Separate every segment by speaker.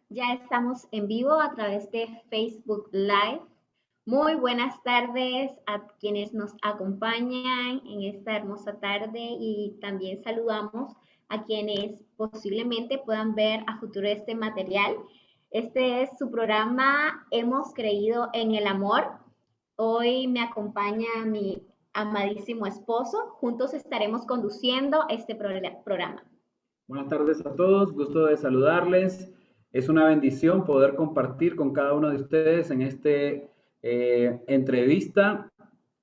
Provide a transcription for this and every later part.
Speaker 1: Ya estamos en vivo a través de Facebook Live. Muy buenas tardes a quienes nos acompañan en esta hermosa tarde y también saludamos a quienes posiblemente puedan ver a futuro este material. Este es su programa Hemos creído en el amor. Hoy me acompaña mi amadísimo esposo. Juntos estaremos conduciendo este programa.
Speaker 2: Buenas tardes a todos, gusto de saludarles. Es una bendición poder compartir con cada uno de ustedes en este entrevista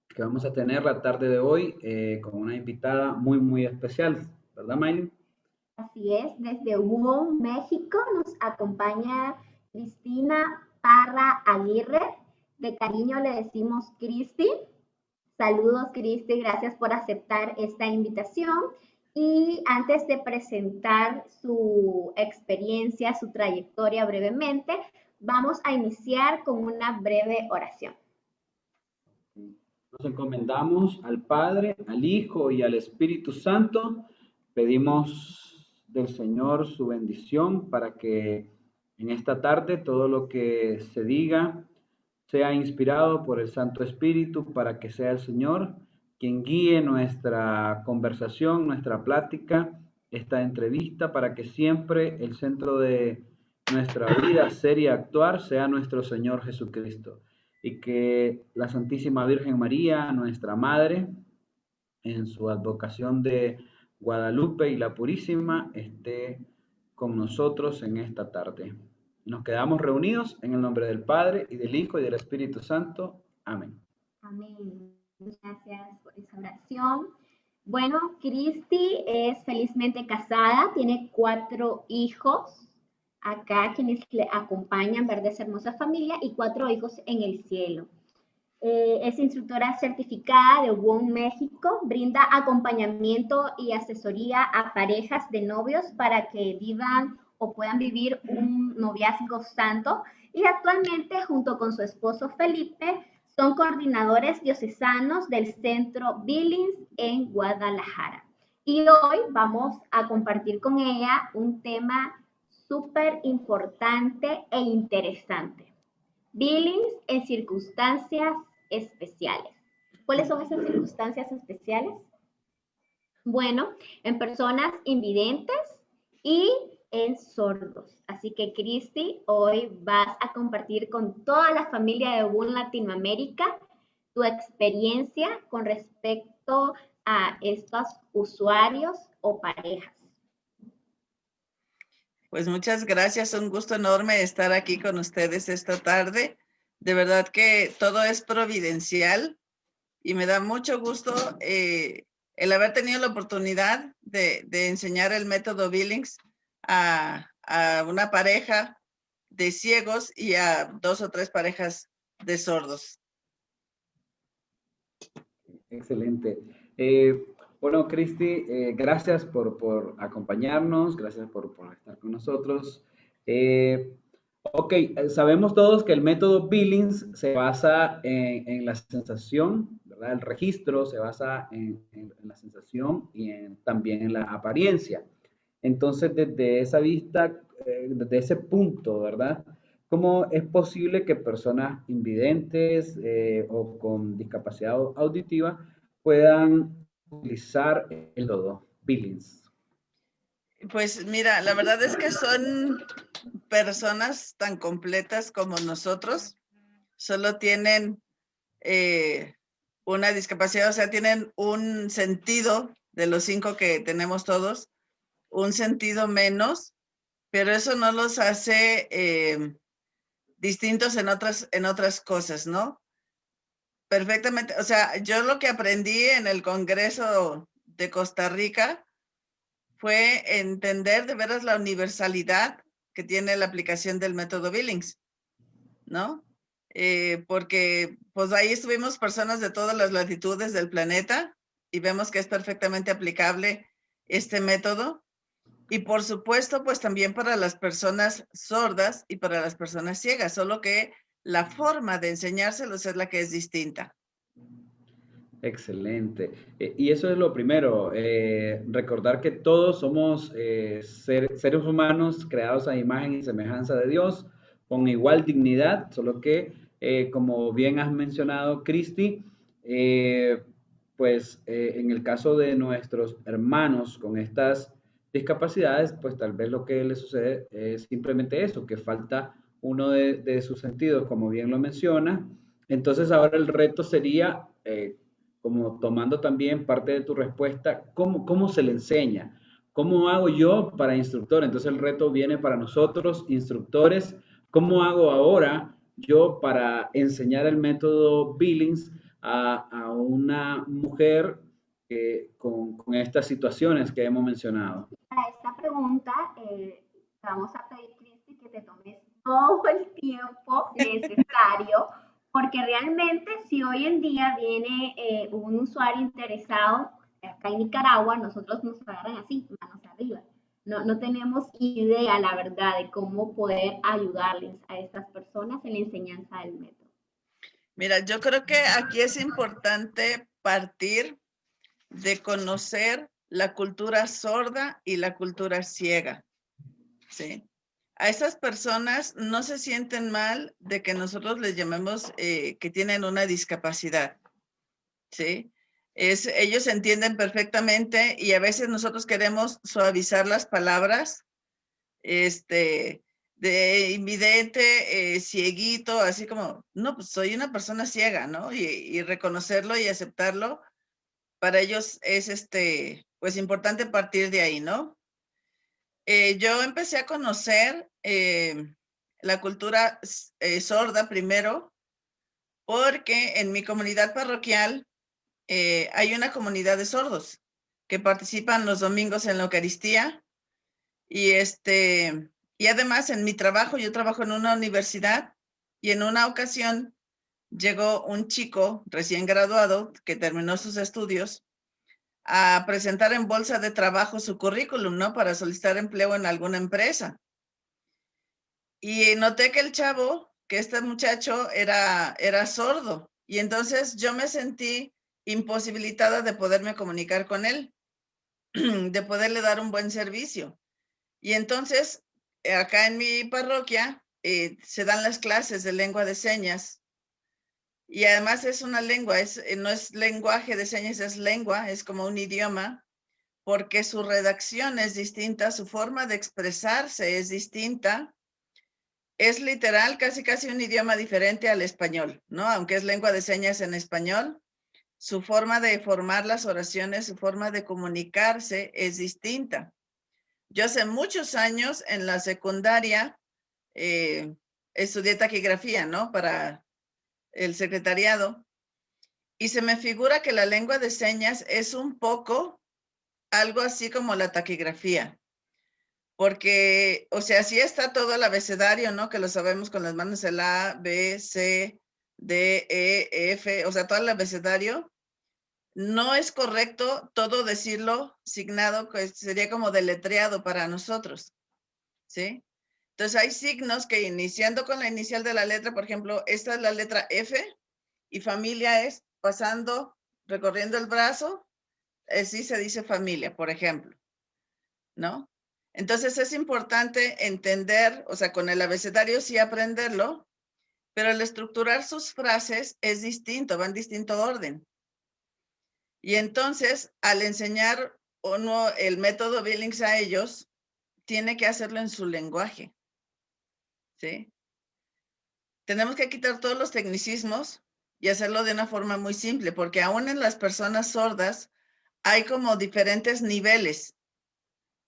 Speaker 2: que vamos a tener la tarde de hoy con una invitada muy especial, ¿verdad, Maylin?
Speaker 1: Así es, desde Wong, México, nos acompaña Cristina Parra Aguirre. De cariño le decimos Cristi. Saludos, Cristi, gracias por aceptar esta invitación. Y antes de presentar su experiencia, su trayectoria brevemente, vamos a iniciar con una breve oración.
Speaker 2: Nos encomendamos al Padre, al Hijo y al Espíritu Santo. Pedimos del Señor su bendición para que en esta tarde todo lo que se diga sea inspirado por el Santo Espíritu para que sea el Señor quien guíe nuestra conversación, nuestra plática, esta entrevista, para que siempre el centro de nuestra vida, ser y actuar, sea nuestro Señor Jesucristo. Y que la Santísima Virgen María, nuestra Madre, en su advocación de Guadalupe y la Purísima, esté con nosotros en esta tarde. Nos quedamos reunidos en el nombre del Padre, y del Hijo, y del Espíritu Santo. Amén.
Speaker 1: Amén. Gracias por esa oración. Bueno, Cristi es felizmente casada, tiene 4 hijos. Acá quienes le acompañan, ver de esa hermosa familia, y 4 hijos en el cielo. Es instructora certificada de WOM México, brinda acompañamiento y asesoría a parejas de novios para que vivan o puedan vivir un noviazgo santo, y actualmente junto con su esposo Felipe son coordinadores diocesanos del Centro Billings en Guadalajara. Y hoy vamos a compartir con ella un tema súper importante e interesante. Billings en circunstancias especiales. ¿Cuáles son esas circunstancias especiales? Bueno, en personas invidentes y en sordos. Así que, Cristi, hoy vas a compartir con toda la familia de Boom Latinoamérica tu experiencia con respecto a estos usuarios o parejas.
Speaker 3: Pues muchas gracias, un gusto enorme estar aquí con ustedes esta tarde. De verdad que todo es providencial y me da mucho gusto el haber tenido la oportunidad de enseñar el método Billings a una pareja de ciegos y a 2 o 3 parejas de sordos.
Speaker 2: Excelente. Bueno, Cristi, gracias por acompañarnos, gracias por estar con nosotros. Sabemos todos que el método Billings se basa en la sensación, ¿verdad? El registro se basa en la sensación y también en la apariencia. Entonces, desde esa vista, desde ese punto, ¿verdad? ¿Cómo es posible que personas invidentes o con discapacidad auditiva puedan utilizar el método Billings?
Speaker 3: Pues mira, la verdad es que son personas tan completas como nosotros, solo tienen una discapacidad, o sea, tienen un sentido de los 5 que tenemos todos, un sentido menos, pero eso no los hace distintos en otras cosas, ¿no? Perfectamente, o sea, yo lo que aprendí en el Congreso de Costa Rica fue entender de veras la universalidad que tiene la aplicación del método Billings, ¿no? Porque pues ahí estuvimos personas de todas las latitudes del planeta y vemos que es perfectamente aplicable este método. Y por supuesto, pues también para las personas sordas y para las personas ciegas, solo que la forma de enseñárselos es la que es distinta.
Speaker 2: Excelente. Y eso es lo primero, recordar que todos somos seres humanos creados a imagen y semejanza de Dios, con igual dignidad, solo que, como bien has mencionado, Cristi, eh, pues en el caso de nuestros hermanos con estas discapacidades, pues tal vez lo que les sucede es simplemente eso, que falta uno de sus sentidos, como bien lo menciona. Entonces ahora el reto sería, como tomando también parte de tu respuesta, ¿cómo se le enseña? ¿Cómo hago yo para instructor? Entonces el reto viene para nosotros, instructores. ¿Cómo hago ahora yo para enseñar el método Billings a una mujer con estas situaciones que hemos mencionado?
Speaker 1: Para esta pregunta, vamos a pedir, Cristi, que te tomes todo el tiempo necesario, porque realmente si hoy en día viene un usuario interesado acá en Nicaragua, nosotros nos agarran así, manos arriba. No tenemos idea, la verdad, de cómo poder ayudarles a estas personas en la enseñanza del método.
Speaker 3: Mira, yo creo que aquí es importante partir de conocer la cultura sorda y la cultura ciega, ¿sí? A esas personas no se sienten mal de que nosotros les llamemos que tienen una discapacidad, ¿sí? Ellos entienden perfectamente y a veces nosotros queremos suavizar las palabras, de invidente, cieguito, así como, no, pues soy una persona ciega, ¿no? Y reconocerlo y aceptarlo, para ellos es, pues importante partir de ahí, ¿no? Yo empecé a conocer la cultura sorda primero, porque en mi comunidad parroquial hay una comunidad de sordos que participan los domingos en la Eucaristía y y además en mi trabajo, yo trabajo en una universidad y en una ocasión llegó un chico recién graduado que terminó sus estudios a presentar en bolsa de trabajo su currículum, ¿no? Para solicitar empleo en alguna empresa. Y noté que el chavo, que este muchacho era sordo. Y entonces yo me sentí imposibilitada de poderme comunicar con él, de poderle dar un buen servicio. Y entonces, acá en mi parroquia, se dan las clases de lengua de señas. Y además es una lengua, no es lenguaje de señas, es lengua, es como un idioma, porque su redacción es distinta, su forma de expresarse es distinta. Es literal, casi un idioma diferente al español, ¿no? Aunque es lengua de señas en español, su forma de formar las oraciones, su forma de comunicarse es distinta. Yo hace muchos años en la secundaria estudié taquigrafía, ¿no? Para el secretariado. Y se me figura que la lengua de señas es un poco algo así como la taquigrafía. Porque, o sea, sí está todo el abecedario, ¿no? Que lo sabemos con las manos, el A, B, C, D, E, F, o sea, todo el abecedario. No es correcto todo decirlo signado, que sería como deletreado para nosotros, ¿sí? Entonces hay signos que iniciando con la inicial de la letra, por ejemplo, esta es la letra F y familia es pasando, recorriendo el brazo, sí se dice familia, por ejemplo, ¿no? Entonces es importante entender, o sea, con el abecedario sí aprenderlo, pero al estructurar sus frases es distinto, va en distinto orden. Y entonces, al enseñar uno el método Billings a ellos, tiene que hacerlo en su lenguaje, ¿sí? Tenemos que quitar todos los tecnicismos y hacerlo de una forma muy simple, porque aún en las personas sordas hay como diferentes niveles,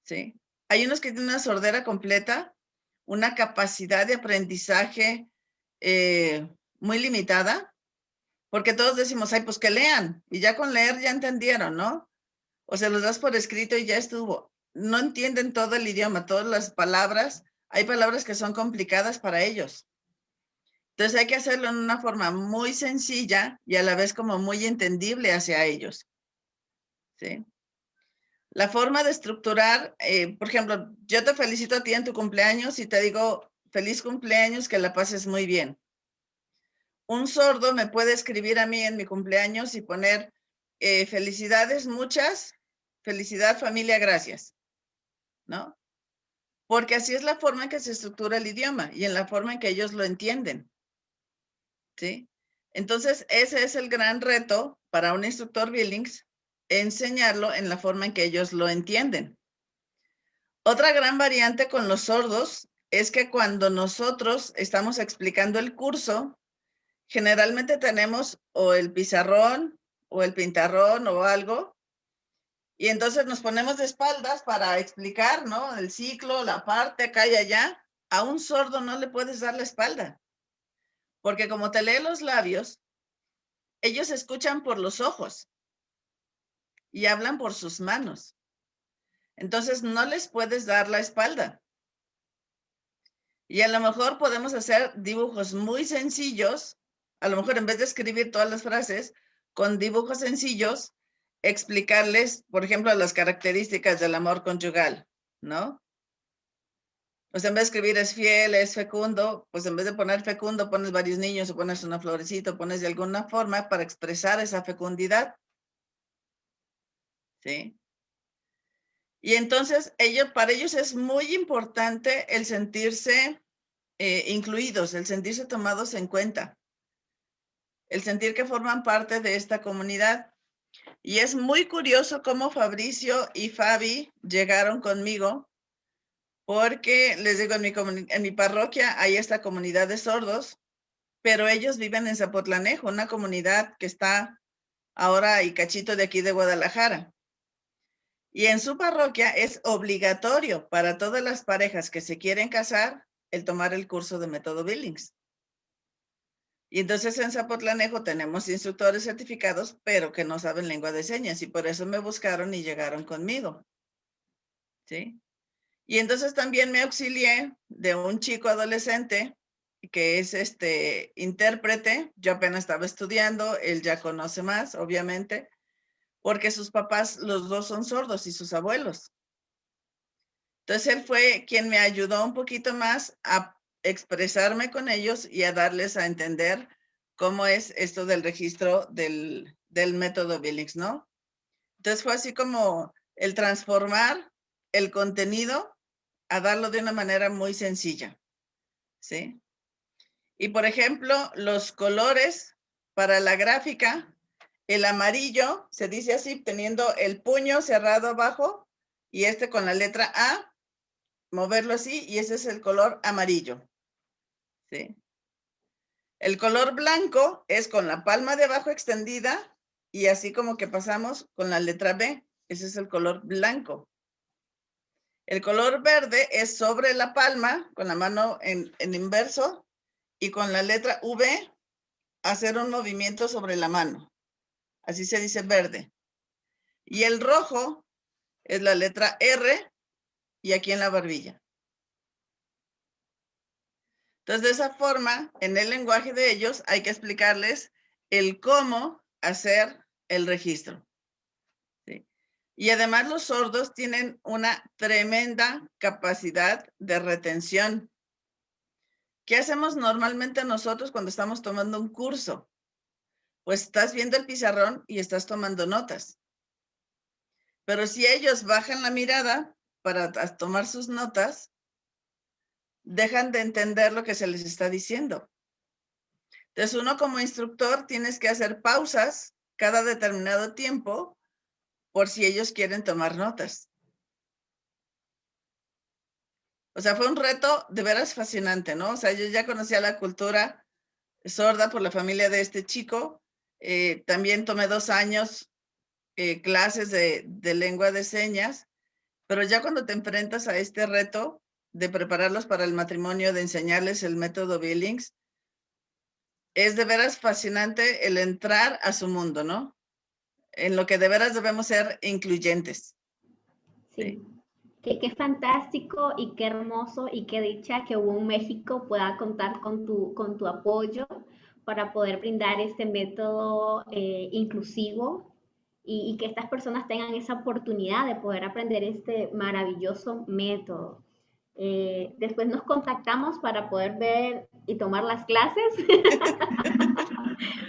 Speaker 3: ¿sí? Hay unos que tienen una sordera completa, una capacidad de aprendizaje muy limitada, porque todos decimos, ay, pues que lean, y ya con leer ya entendieron, ¿no? O se los das por escrito y ya estuvo. No entienden todo el idioma, todas las palabras. Hay palabras que son complicadas para ellos. Entonces hay que hacerlo en una forma muy sencilla y a la vez como muy entendible hacia ellos, ¿sí? La forma de estructurar, por ejemplo, yo te felicito a ti en tu cumpleaños y te digo, feliz cumpleaños, que la pases muy bien. Un sordo me puede escribir a mí en mi cumpleaños y poner felicidades muchas, felicidad familia, gracias, ¿no? Porque así es la forma en que se estructura el idioma y en la forma en que ellos lo entienden, ¿sí? Entonces, ese es el gran reto para un instructor Billings, enseñarlo en la forma en que ellos lo entienden. Otra gran variante con los sordos es que cuando nosotros estamos explicando el curso, generalmente tenemos o el pizarrón o el pintarrón o algo, y entonces nos ponemos de espaldas para explicar, ¿no? El ciclo, la parte, acá y allá. A un sordo no le puedes dar la espalda, porque como te lee los labios, ellos escuchan por los ojos y hablan por sus manos. Entonces no les puedes dar la espalda. Y a lo mejor podemos hacer dibujos muy sencillos, a lo mejor en vez de escribir todas las frases, con dibujos sencillos, explicarles, por ejemplo, las características del amor conyugal, ¿no? Pues en vez de escribir es fiel, es fecundo, pues en vez de poner fecundo, pones varios niños o pones una florecita, o pones de alguna forma para expresar esa fecundidad, ¿sí? Y entonces para ellos es muy importante el sentirse incluidos, el sentirse tomados en cuenta, el sentir que forman parte de esta comunidad. Y es muy curioso cómo Fabricio y Fabi llegaron conmigo, porque les digo, en mi parroquia hay esta comunidad de sordos, pero ellos viven en Zapotlanejo, una comunidad que está ahora y cachito de aquí de Guadalajara. Y en su parroquia es obligatorio para todas las parejas que se quieren casar el tomar el curso de método Billings. Y entonces en Zapotlanejo tenemos instructores certificados, pero que no saben lengua de señas, y por eso me buscaron y llegaron conmigo, ¿sí? Y entonces también me auxilié de un chico adolescente que es intérprete. Yo apenas estaba estudiando, él ya conoce más, obviamente, porque sus papás, los dos son sordos y sus abuelos. Entonces él fue quien me ayudó un poquito más a expresarme con ellos y a darles a entender cómo es esto del registro del método Billings, ¿no? Entonces fue así como el transformar el contenido a darlo de una manera muy sencilla, ¿sí? Y por ejemplo, los colores para la gráfica, el amarillo se dice así, teniendo el puño cerrado abajo y con la letra A, moverlo así, y ese es el color amarillo, ¿sí? El color blanco es con la palma de abajo extendida y así como que pasamos con la letra B, ese es el color blanco. El color verde es sobre la palma, con la mano en inverso, y con la letra V hacer un movimiento sobre la mano. Así se dice verde. Y el rojo es la letra R y aquí en la barbilla. Entonces, de esa forma, en el lenguaje de ellos hay que explicarles el cómo hacer el registro, ¿sí? Y además los sordos tienen una tremenda capacidad de retención. ¿Qué hacemos normalmente nosotros cuando estamos tomando un curso? Pues estás viendo el pizarrón y estás tomando notas. Pero si ellos bajan la mirada para tomar sus notas, dejan de entender lo que se les está diciendo. Entonces, uno como instructor tienes que hacer pausas cada determinado tiempo por si ellos quieren tomar notas. O sea, fue un reto de veras fascinante, ¿no? O sea, yo ya conocía la cultura sorda por la familia de este chico. También tomé 2 años clases de lengua de señas, pero ya cuando te enfrentas a este reto de prepararlos para el matrimonio, de enseñarles el método Billings, es de veras fascinante el entrar a su mundo, ¿no? En lo que de veras debemos ser incluyentes.
Speaker 1: Sí. Qué fantástico y qué hermoso y qué dicha que un México pueda contar con tu apoyo para poder brindar este método inclusivo y que estas personas tengan esa oportunidad de poder aprender este maravilloso método. Después nos contactamos para poder ver y tomar las clases.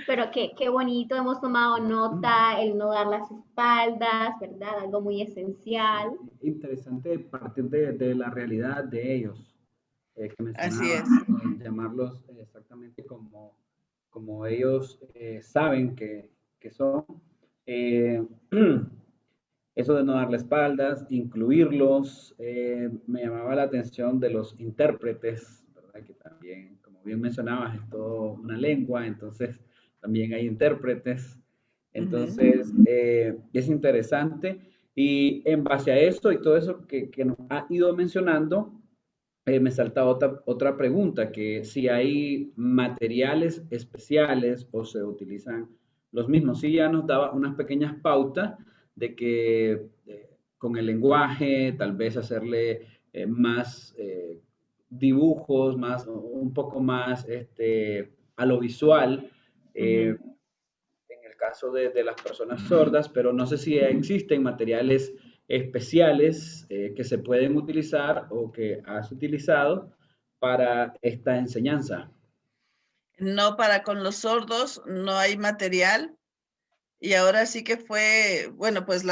Speaker 1: Pero qué bonito, hemos tomado nota, el no dar las espaldas, ¿verdad? Algo muy esencial.
Speaker 2: Interesante partir de la realidad de ellos, que
Speaker 3: Así
Speaker 2: mencionabas,
Speaker 3: es.
Speaker 2: llamarlos exactamente como ellos saben que son. Eh, Eso de no darle espaldas, incluirlos, me llamaba la atención de los intérpretes, ¿verdad? Que también, como bien mencionabas, es todo una lengua, entonces también hay intérpretes.
Speaker 3: Ujú.
Speaker 2: Entonces, es interesante. Y en base a eso y todo eso que nos ha ido mencionando, me salta otra pregunta, que si hay materiales especiales o se utilizan los mismos. Sí, ya nos daba unas pequeñas pautas de que con el lenguaje, tal vez hacerle más dibujos, un poco más a lo visual,
Speaker 3: Ujú.
Speaker 2: en el caso de las personas sordas, pero no sé si existen materiales especiales que se pueden utilizar o que has utilizado para esta enseñanza.
Speaker 3: No, para con los sordos no hay material. Y ahora sí que fue, bueno, pues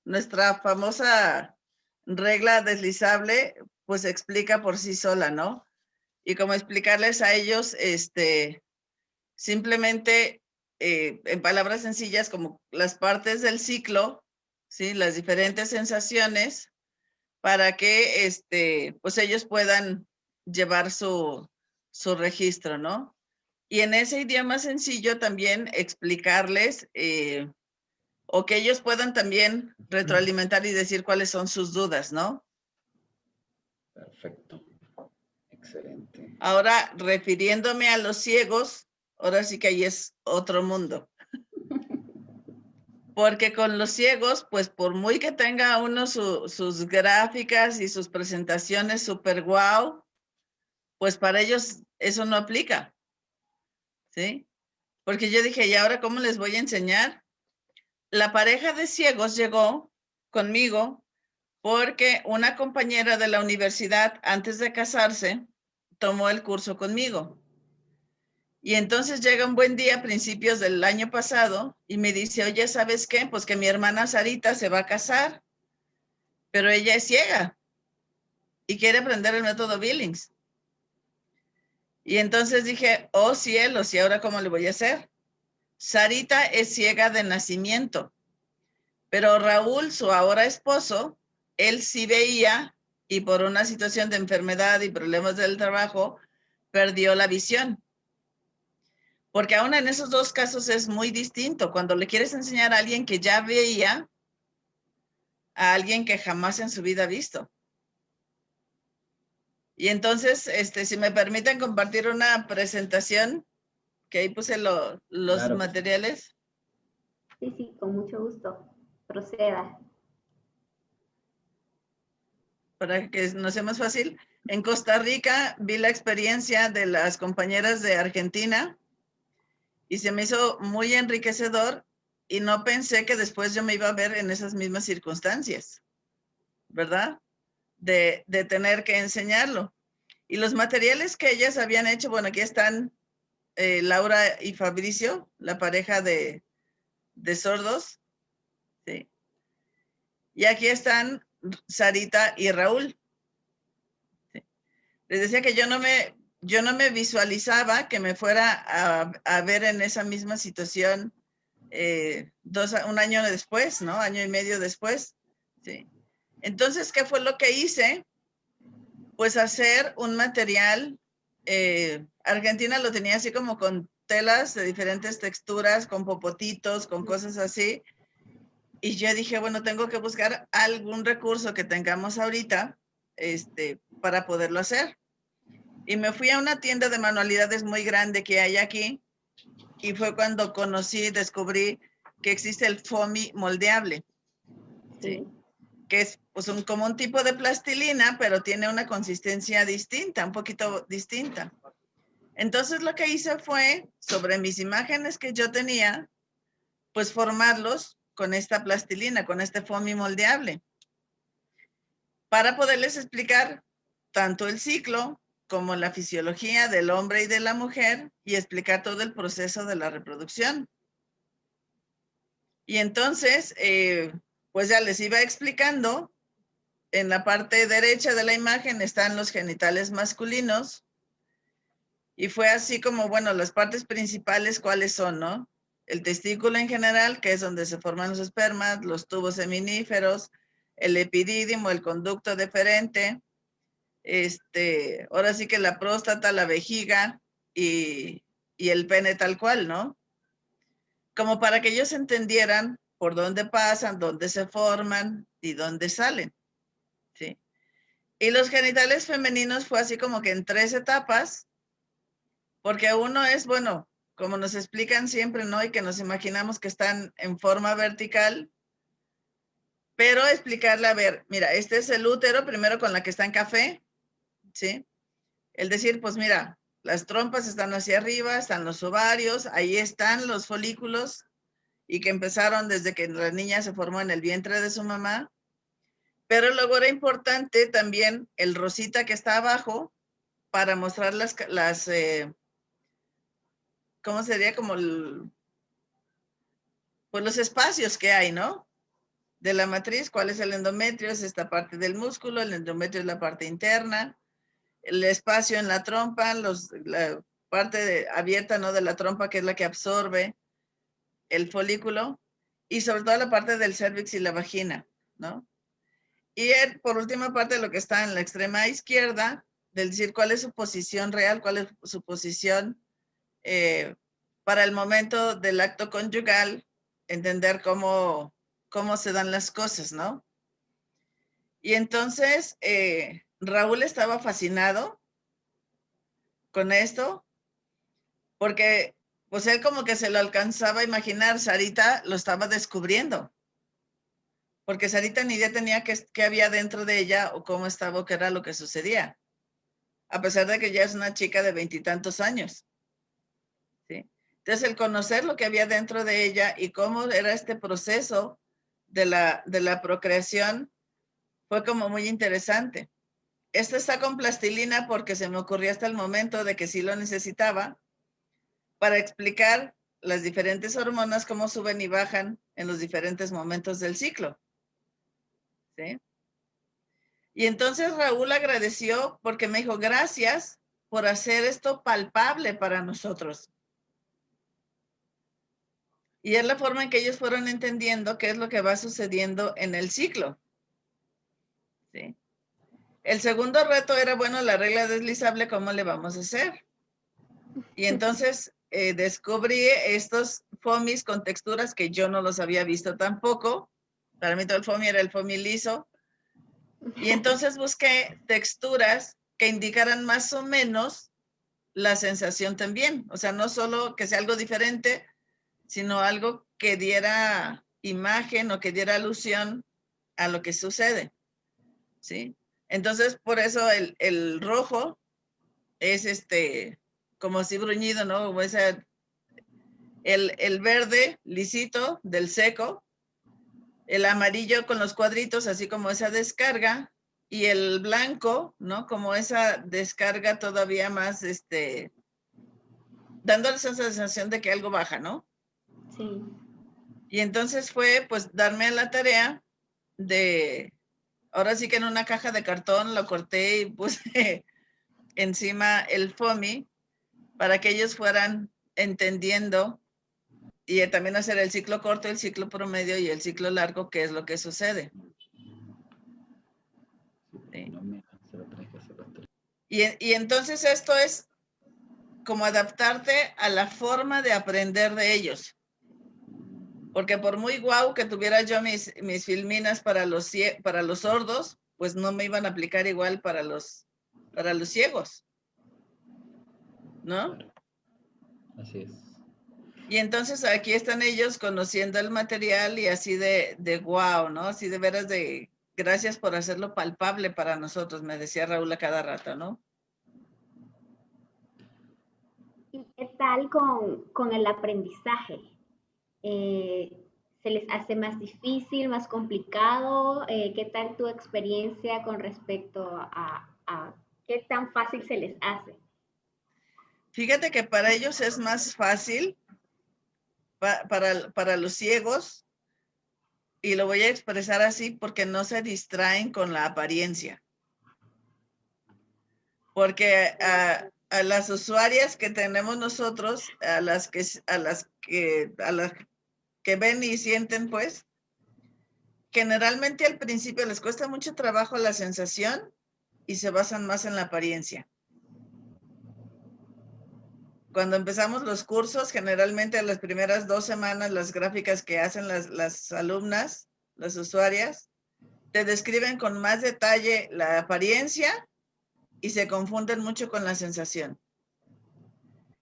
Speaker 3: nuestra famosa regla deslizable, pues explica por sí sola, ¿no? Y como explicarles a ellos, simplemente, en palabras sencillas, como las partes del ciclo, ¿sí? Las diferentes sensaciones, para que, pues ellos puedan llevar su registro, ¿no? Y en ese idioma sencillo también explicarles, o que ellos puedan también retroalimentar y decir cuáles son sus dudas, ¿no?
Speaker 2: Perfecto, excelente.
Speaker 3: Ahora, refiriéndome a los ciegos, ahora sí que ahí es otro mundo. Porque con los ciegos, pues por muy que tenga uno sus gráficas y sus presentaciones super guau, pues para ellos eso no aplica, ¿sí? Porque yo dije, ¿y ahora cómo les voy a enseñar? La pareja de ciegos llegó conmigo porque una compañera de la universidad, antes de casarse, tomó el curso conmigo. Y entonces llega un buen día, a principios del año pasado, y me dice, oye, ¿sabes qué? Pues que mi hermana Sarita se va a casar, pero ella es ciega y quiere aprender el método Billings. Y entonces dije, oh cielos, ¿y ahora cómo le voy a hacer? Sarita es ciega de nacimiento, pero Raúl, su ahora esposo, él sí veía y por una situación de enfermedad y problemas del trabajo, perdió la visión. Porque aún en esos dos casos es muy distinto. Cuando le quieres enseñar a alguien que ya veía, a alguien que jamás en su vida ha visto. Y entonces, si me permiten compartir una presentación, que ahí puse los
Speaker 2: Claro que sí.
Speaker 3: materiales.
Speaker 1: Sí, sí, con mucho gusto. Proceda.
Speaker 3: Para que nos sea más fácil. En Costa Rica vi la experiencia de las compañeras de Argentina y se me hizo muy enriquecedor y no pensé que después yo me iba a ver en esas mismas circunstancias, ¿verdad? De tener que enseñarlo. Y los materiales que ellas habían hecho, bueno, aquí están Laura y Fabricio, la pareja de sordos, ¿sí? Y aquí están Sarita y Raúl. ¿Sí? Les decía que yo no me visualizaba que me fuera a ver en esa misma situación un año después, ¿no? Año y medio después, ¿sí? Entonces, ¿qué fue lo que hice? Pues hacer un material, Argentina lo tenía así como con telas de diferentes texturas, con popotitos, con cosas así, y yo dije, bueno, tengo que buscar algún recurso que tengamos ahorita, para poderlo hacer. Y me fui a una tienda de manualidades muy grande que hay aquí, y fue cuando descubrí que existe el foamy moldeable, ¿sí?
Speaker 1: Sí.
Speaker 3: Que es pues como un tipo de plastilina, pero tiene una consistencia distinta, un poquito distinta. Entonces lo que hice fue, sobre mis imágenes que yo tenía, pues formarlos con esta plastilina, con este foamy moldeable, para poderles explicar tanto el ciclo como la fisiología del hombre y de la mujer y explicar todo el proceso de la reproducción. Y entonces, pues ya les iba explicando. En la parte derecha de la imagen están los genitales masculinos. Y fue así como, bueno, las partes principales, ¿cuáles son, no? El testículo en general, que es donde se forman los espermas, los tubos seminíferos, el epidídimo, el conducto deferente, ahora sí que la próstata, la vejiga y el pene tal cual, ¿no? Como para que ellos entendieran por dónde pasan, dónde se forman y dónde salen, ¿sí? Y los genitales femeninos fue así como que en 3 etapas, porque uno es, bueno, como nos explican siempre, ¿no? Y que nos imaginamos que están en forma vertical, pero explicarle, a ver, mira, este es el útero, primero con la que está en café, ¿sí? El decir, pues mira, las trompas están hacia arriba, están los ovarios, ahí están los folículos, y que empezaron desde que la niña se formó en el vientre de su mamá, pero luego era importante también el rosita que está abajo para mostrar ¿cómo sería? Como pues los espacios que hay, ¿no? De la matriz, ¿cuál es el endometrio? Es esta parte del músculo, el endometrio es la parte interna, el espacio en la trompa, la parte abierta, ¿no? De la trompa, que es la que absorbe el folículo, y sobre todo la parte del cérvix y la vagina, ¿no? Y por última parte, lo que está en la extrema izquierda, del decir cuál es su posición real, cuál es su posición para el momento del acto conyugal, entender cómo se dan las cosas, ¿no? Y entonces Raúl estaba fascinado con esto, porque pues él como que se lo alcanzaba a imaginar, Sarita lo estaba descubriendo, porque Sarita ni idea tenía qué había dentro de ella o cómo estaba o qué era lo que sucedía, a pesar de que ya es una chica de 20 y tantos años, ¿sí? Entonces el conocer lo que había dentro de ella y cómo era este proceso de la procreación fue como muy interesante. Esto está con plastilina porque se me ocurrió hasta el momento de que sí lo necesitaba para explicar las diferentes hormonas, cómo suben y bajan en los diferentes momentos del ciclo, ¿sí? Y entonces Raúl agradeció porque me dijo, gracias por hacer esto palpable para nosotros. Y es la forma en que ellos fueron entendiendo qué es lo que va sucediendo en el ciclo, ¿sí? El segundo reto era, bueno, la regla deslizable, ¿cómo le vamos a hacer? Y entonces descubrí estos foamies con texturas que yo no los había visto tampoco. Para mí todo el foamy era el foamy liso. Y entonces busqué texturas que indicaran más o menos la sensación también. O sea, no solo que sea algo diferente, sino algo que diera imagen o que diera alusión a lo que sucede, ¿sí? Entonces, por eso el rojo es como así bruñido, ¿no? Como el verde lisito del seco, el amarillo con los cuadritos, así como esa descarga, y el blanco, ¿no? Como esa descarga todavía más, dándole esa sensación de que algo baja, ¿no?
Speaker 1: Sí.
Speaker 3: Y entonces fue, pues, darme a la tarea de, ahora sí que en una caja de cartón lo corté y puse encima el foamy para que ellos fueran entendiendo y también hacer el ciclo corto, el ciclo promedio y el ciclo largo, qué es lo que sucede. ¿Sí? Y entonces esto es como adaptarte a la forma de aprender de ellos. Porque por muy guau que tuviera yo mis filminas para los sordos, pues no me iban a aplicar igual para los ciegos, ¿no?
Speaker 2: Así es.
Speaker 3: Y entonces aquí están ellos conociendo el material y así de guau, ¿no? Así de veras de gracias por hacerlo palpable para nosotros, me decía Raúl a cada rato, ¿no?
Speaker 1: ¿Y qué tal con el aprendizaje? ¿Se les hace más difícil, más complicado? ¿Qué tal tu experiencia con respecto a ¿Qué tan fácil se les hace?
Speaker 3: Fíjate que para ellos es más fácil, para los ciegos, y lo voy a expresar así porque no se distraen con la apariencia. Porque a las usuarias que tenemos nosotros, a las que ven y sienten, pues, generalmente al principio les cuesta mucho trabajo la sensación y se basan más en la apariencia. Cuando empezamos los cursos, generalmente a las primeras 2 semanas, las gráficas que hacen las alumnas, las usuarias, te describen con más detalle la apariencia y se confunden mucho con la sensación.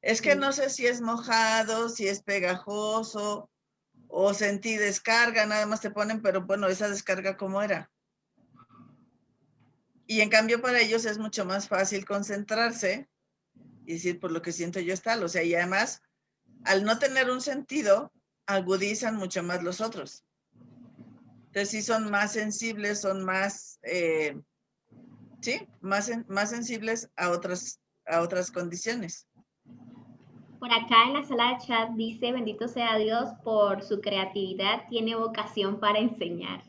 Speaker 3: Es que no sé si es mojado, si es pegajoso, o sentí descarga, nada más te ponen, pero bueno, esa descarga ¿cómo era? Y en cambio para ellos es mucho más fácil concentrarse y decir, por lo que siento yo es tal. O sea, y además, al no tener un sentido, agudizan mucho más los otros. Entonces sí son más sensibles, son más, sí, más sensibles a otras condiciones.
Speaker 1: Por acá en la sala de chat dice, bendito sea Dios por su creatividad, tiene vocación para enseñar.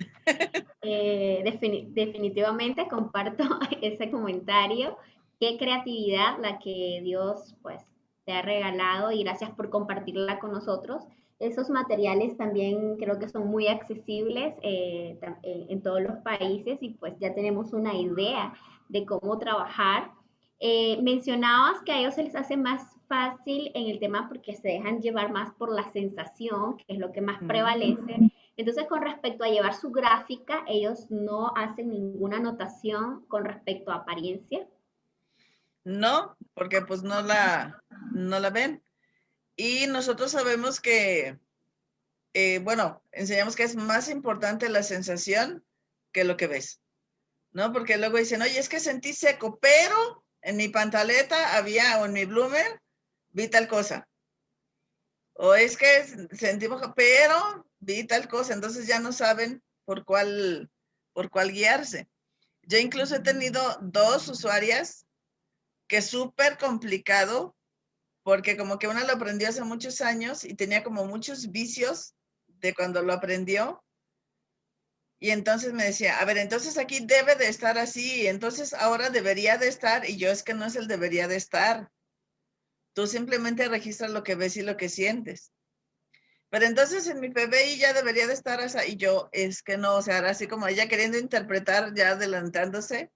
Speaker 1: Definitivamente comparto ese comentario. Qué creatividad la que Dios pues te ha regalado y gracias por compartirla con nosotros. Esos materiales también creo que son muy accesibles en todos los países y pues ya tenemos una idea de cómo trabajar. Mencionabas que a ellos se les hace más fácil en el tema porque se dejan llevar más por la sensación, que es lo que más prevalece. Entonces, con respecto a llevar su gráfica, ellos no hacen ninguna anotación con respecto a apariencia.
Speaker 3: No, porque pues no la ven. Y nosotros sabemos que, bueno, enseñamos que es más importante la sensación que lo que ves, ¿no? Porque luego dicen, oye, es que sentí seco, pero en mi pantaleta había, o en mi bloomer, vi tal cosa. O es que sentí moja, pero vi tal cosa. Entonces ya no saben por cuál guiarse. Yo incluso he tenido 2 usuarias que es súper complicado porque como que una lo aprendió hace muchos años y tenía como muchos vicios de cuando lo aprendió. Y entonces me decía, a ver, entonces aquí debe de estar así, entonces ahora debería de estar, y yo es que no es el debería de estar. Tú simplemente registras lo que ves y lo que sientes. Pero entonces en mi PBI ya debería de estar así, y yo es que no, o sea, ahora así como ella queriendo interpretar, ya adelantándose,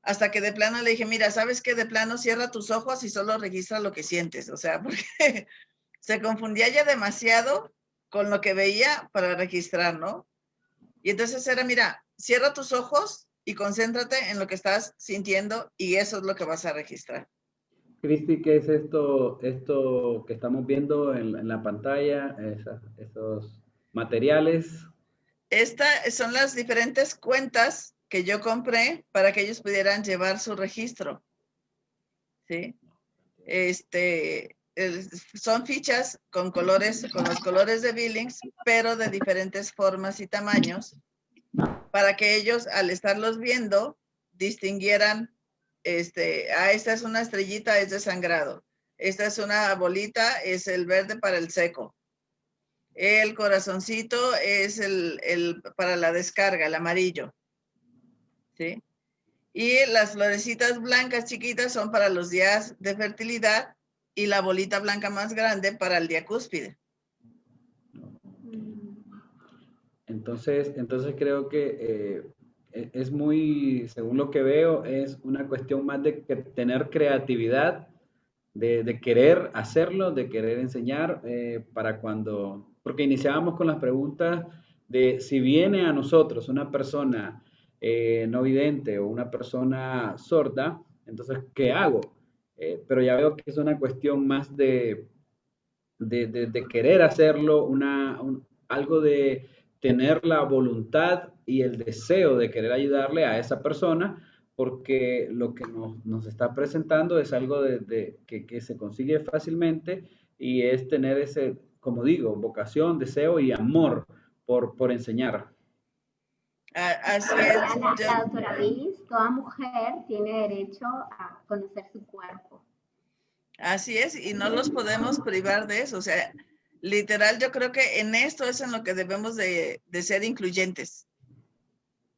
Speaker 3: hasta que de plano le dije, mira, ¿sabes qué? De plano cierra tus ojos y solo registra lo que sientes, o sea, porque se confundía ya demasiado con lo que veía para registrar, ¿no? Y entonces era, mira, cierra tus ojos y concéntrate en lo que estás sintiendo y eso es lo que vas a registrar.
Speaker 2: Cristi, ¿qué es esto que estamos viendo en la pantalla? Esos materiales.
Speaker 3: Estas son las diferentes cuentas que yo compré para que ellos pudieran llevar su registro, ¿sí? Son fichas con colores, con los colores de Billings, pero de diferentes formas y tamaños, para que ellos al estarlos viendo distinguieran, esta es una estrellita, es de sangrado, esta es una bolita, es el verde para el seco, el corazoncito es para la descarga, el amarillo, ¿sí? Y las florecitas blancas chiquitas son para los días de fertilidad y la bolita blanca más grande para el día cúspide.
Speaker 2: Entonces creo que es muy, según lo que veo, es una cuestión más de tener creatividad, de querer hacerlo, de querer enseñar para cuando, porque iniciábamos con las preguntas de si viene a nosotros una persona no vidente o una persona sorda, entonces, ¿qué hago? Pero ya veo que es una cuestión más de querer hacerlo, algo de tener la voluntad y el deseo de querer ayudarle a esa persona, porque lo que nos está presentando es algo que se consigue fácilmente y es tener ese, como digo, vocación, deseo y amor por enseñar.
Speaker 3: Así
Speaker 1: Decía
Speaker 3: es.
Speaker 1: la doctora Billis, toda mujer tiene derecho a conocer su cuerpo.
Speaker 3: Así es, y no los podemos privar de eso. O sea, literal, yo creo que en esto es en lo que debemos de ser incluyentes,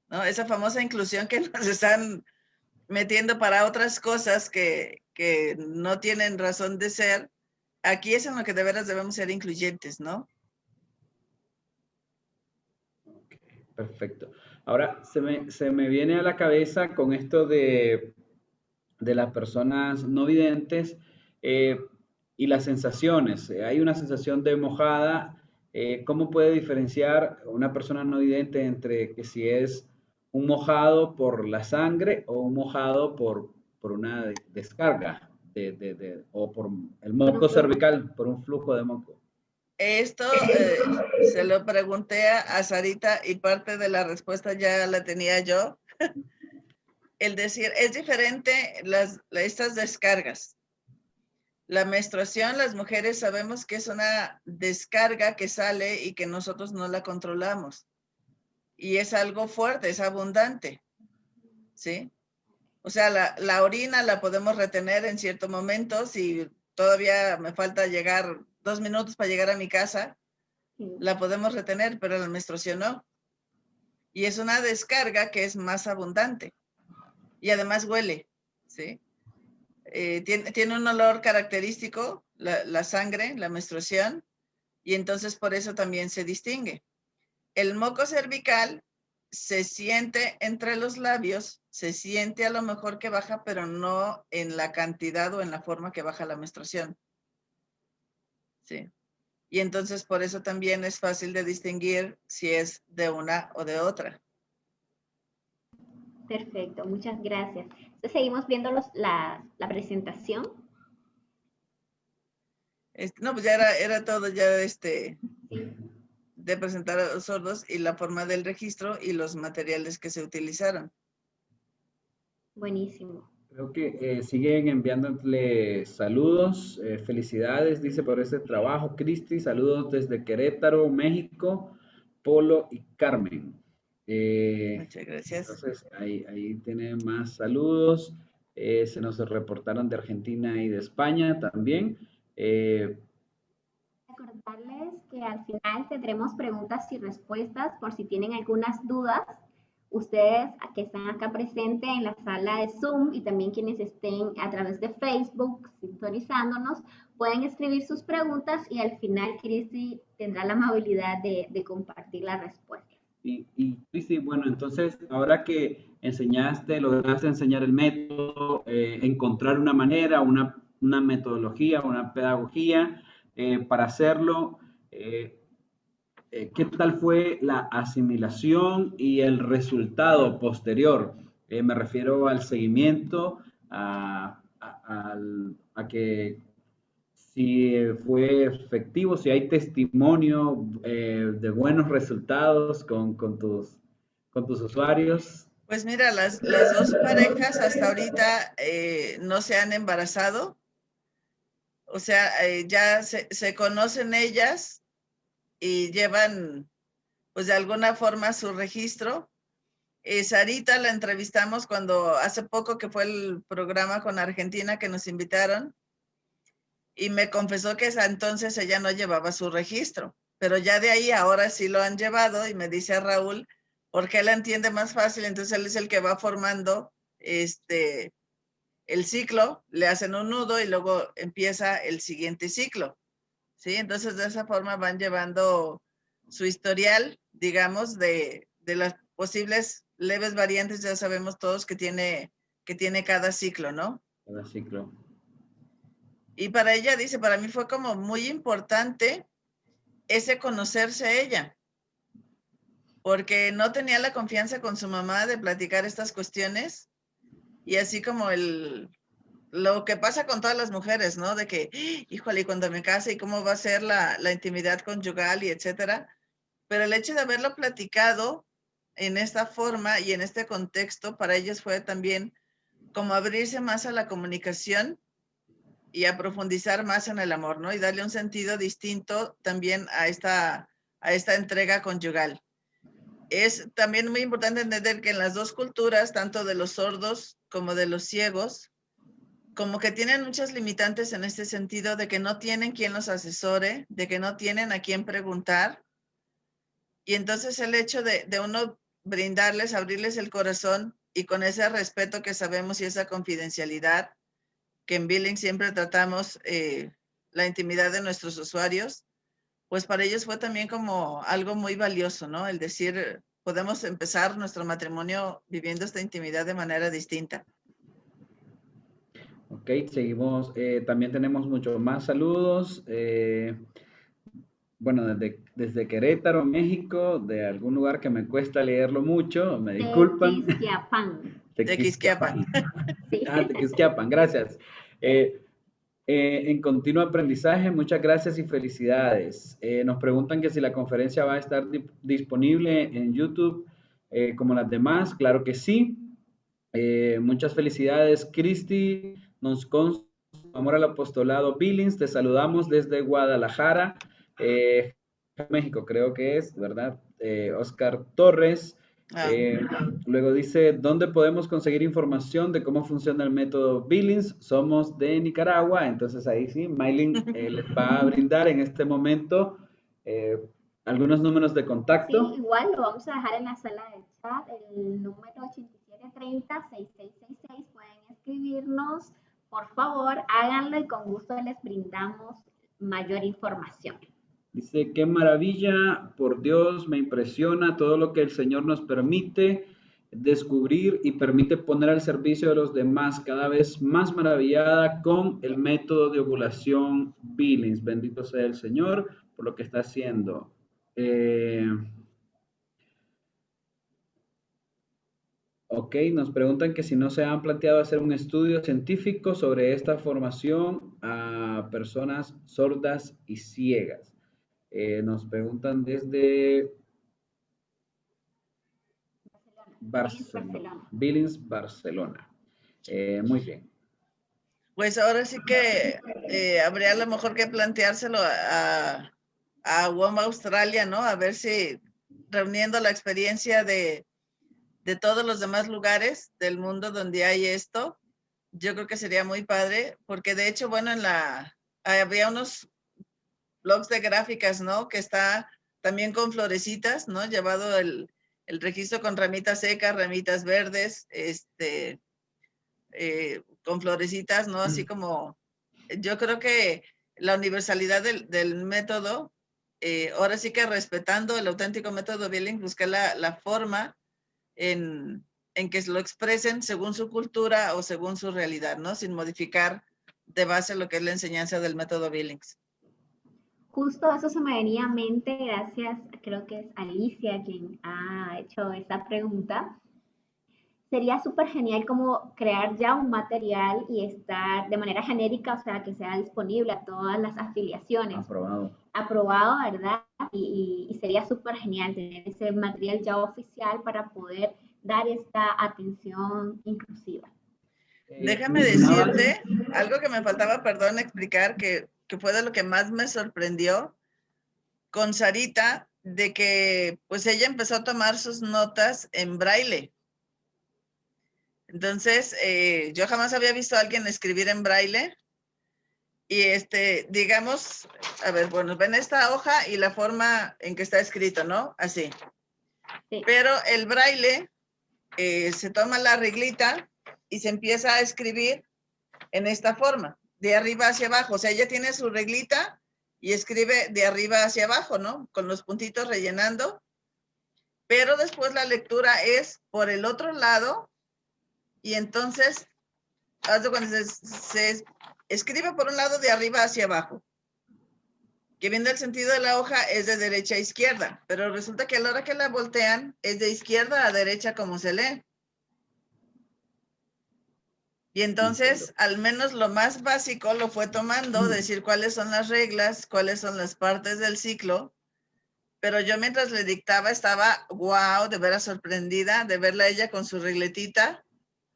Speaker 3: ¿no? Esa famosa inclusión que nos están metiendo para otras cosas que no tienen razón de ser. Aquí es en lo que de veras debemos ser incluyentes, ¿no?
Speaker 2: Perfecto. Ahora se me viene a la cabeza con esto de las personas no videntes eh, y las sensaciones. Hay una sensación de mojada. ¿Cómo puede diferenciar una persona no vidente entre que si es un mojado por la sangre o un mojado por una descarga o por el moco cervical, por un flujo de moco?
Speaker 3: Esto se lo pregunté a Sarita y parte de la respuesta ya la tenía yo. El decir, es diferente estas descargas. La menstruación, las mujeres sabemos que es una descarga que sale y que nosotros no la controlamos. Y es algo fuerte, es abundante, ¿sí? O sea, la orina la podemos retener en cierto momento. Si todavía me falta llegar 2 minutos para llegar a mi casa, la podemos retener, pero la menstruación no. Y es una descarga que es más abundante. Y además huele, ¿sí? Tiene un olor característico, la sangre, la menstruación, y entonces por eso también se distingue. El moco cervical se siente entre los labios, se siente a lo mejor que baja, pero no en la cantidad o en la forma que baja la menstruación. Sí. Y entonces por eso también es fácil de distinguir si es de una o de otra.
Speaker 1: Perfecto, muchas gracias. Entonces seguimos viendo la presentación.
Speaker 3: No, pues ya era todo ya
Speaker 1: Sí.
Speaker 3: de presentar a los sordos y la forma del registro y los materiales que se utilizaron.
Speaker 1: Buenísimo.
Speaker 2: Creo que siguen enviándole saludos, felicidades, dice por ese trabajo, Cristi, saludos desde Querétaro, México, Polo y Carmen.
Speaker 3: Muchas gracias.
Speaker 2: Entonces, ahí tienen más saludos. Se nos reportaron de Argentina y de España también.
Speaker 1: Recordarles que al final tendremos preguntas y respuestas por si tienen algunas dudas. Ustedes que están acá presentes en la sala de Zoom y también quienes estén a través de Facebook sintonizándonos, pueden escribir sus preguntas y al final Cristi tendrá la amabilidad de compartir la respuesta.
Speaker 2: Y Cristi, bueno, entonces, ahora que lograste enseñar el método, encontrar una manera, una metodología, una pedagogía para hacerlo, ¿qué tal fue la asimilación y el resultado posterior? Me refiero al seguimiento, a que si fue efectivo, si hay testimonio de buenos resultados con tus usuarios.
Speaker 3: Pues mira, las dos parejas hasta ahorita no se han embarazado. O sea, ya se conocen ellas y llevan, pues de alguna forma, su registro. Sarita la entrevistamos cuando hace poco que fue el programa con Argentina que nos invitaron y me confesó que entonces ella no llevaba su registro, pero ya de ahí ahora sí lo han llevado y me dice a Raúl, porque él la entiende más fácil, entonces él es el que va formando el ciclo, le hacen un nudo y luego empieza el siguiente ciclo, ¿sí? Entonces de esa forma van llevando su historial, digamos, de las posibles leves variantes, ya sabemos todos que tiene cada ciclo, ¿no?
Speaker 2: Cada ciclo.
Speaker 3: Y para ella, dice, para mí fue como muy importante ese conocerse ella, porque no tenía la confianza con su mamá de platicar estas cuestiones y así como lo que pasa con todas las mujeres, ¿no? De que, híjole, cuando me case y cómo va a ser la intimidad conyugal y etcétera. Pero el hecho de haberlo platicado en esta forma y en este contexto, para ellos fue también como abrirse más a la comunicación y a profundizar más en el amor, ¿no? Y darle un sentido distinto también a esta entrega conyugal. es también muy importante entender que en las dos culturas, tanto de los sordos como de los ciegos, como que tienen muchas limitantes en este sentido de que no tienen quien los asesore, de que no tienen a quién preguntar. Y entonces el hecho de uno brindarles, abrirles el corazón y con ese respeto que sabemos y esa confidencialidad que en Billing siempre tratamos la intimidad de nuestros usuarios, pues para ellos fue también como algo muy valioso, ¿no? El decir, podemos empezar nuestro matrimonio viviendo esta intimidad de manera distinta.
Speaker 2: Ok, seguimos. También tenemos muchos más saludos. Bueno, desde Querétaro, México, de algún lugar que me cuesta leerlo mucho, me disculpan.
Speaker 1: Tequisquiapan.
Speaker 3: Tequisquiapan.
Speaker 1: Sí.
Speaker 2: Tequisquiapan, gracias. En continuo aprendizaje, muchas gracias y felicidades. Nos preguntan que si la conferencia va a estar disponible en YouTube como las demás. Claro que sí. Muchas felicidades, Cristi. Nos consta amor al apostolado Billings. Te saludamos desde Guadalajara, México, creo que es, ¿verdad? Oscar Torres. Luego dice, ¿dónde podemos conseguir información de cómo funciona el método Billings? Somos de Nicaragua, entonces ahí sí, Maylin les va a brindar en este momento algunos números de contacto.
Speaker 1: Sí, igual lo vamos a dejar en la sala de chat, el número 8730-6666, pueden escribirnos, por favor, háganlo y con gusto les brindamos mayor información.
Speaker 2: Dice, qué maravilla, por Dios, me impresiona todo lo que el Señor nos permite descubrir y permite poner al servicio de los demás, cada vez más maravillada con el método de ovulación Billings. Bendito sea el Señor por lo que está haciendo. Ok, nos preguntan que si no se han planteado hacer un estudio científico sobre esta formación a personas sordas y ciegas. Nos preguntan desde Barcelona. Billings, Barcelona. Muy bien.
Speaker 3: Pues ahora sí que habría a lo mejor que planteárselo a WOM Australia, ¿no? A ver si reuniendo la experiencia de todos los demás lugares del mundo donde hay esto, yo creo que sería muy padre, porque de hecho, bueno, había unos blogs de gráficas, ¿no? Que está también con florecitas, ¿no? Llevado el registro con ramitas secas, ramitas verdes, con florecitas, ¿no? Así como, yo creo que la universalidad del método, ahora sí que respetando el auténtico método Billing, buscar la forma en que lo expresen según su cultura o según su realidad, ¿no? Sin modificar de base lo que es la enseñanza del método Billings.
Speaker 1: Justo eso se me venía a mente, gracias, creo que es Alicia quien ha hecho esta pregunta. Sería súper genial como crear ya un material y estar de manera genérica, o sea, que sea disponible a todas las afiliaciones.
Speaker 2: Aprobado.
Speaker 1: Aprobado, ¿verdad? Y sería súper genial tener ese material ya oficial para poder dar esta atención inclusiva.
Speaker 3: Déjame decirte algo que me faltaba, perdón, explicar, que fue de lo que más me sorprendió con Sarita, de que pues ella empezó a tomar sus notas en braille. Entonces, yo jamás había visto a alguien escribir en braille. Y digamos, a ver, bueno, ven esta hoja y la forma en que está escrito, ¿no? Así. Sí. Pero el braille, se toma la reglita y se empieza a escribir en esta forma, de arriba hacia abajo. O sea, ella tiene su reglita y escribe de arriba hacia abajo, ¿no? Con los puntitos rellenando. Pero después la lectura es por el otro lado y entonces, cuando se escribe por un lado de arriba hacia abajo, que viendo el sentido de la hoja es de derecha a izquierda, pero resulta que a la hora que la voltean es de izquierda a derecha como se lee. Y entonces, al menos lo más básico lo fue tomando, decir cuáles son las reglas, cuáles son las partes del ciclo, pero yo mientras le dictaba estaba, wow, de veras sorprendida de verla ella con su regletita,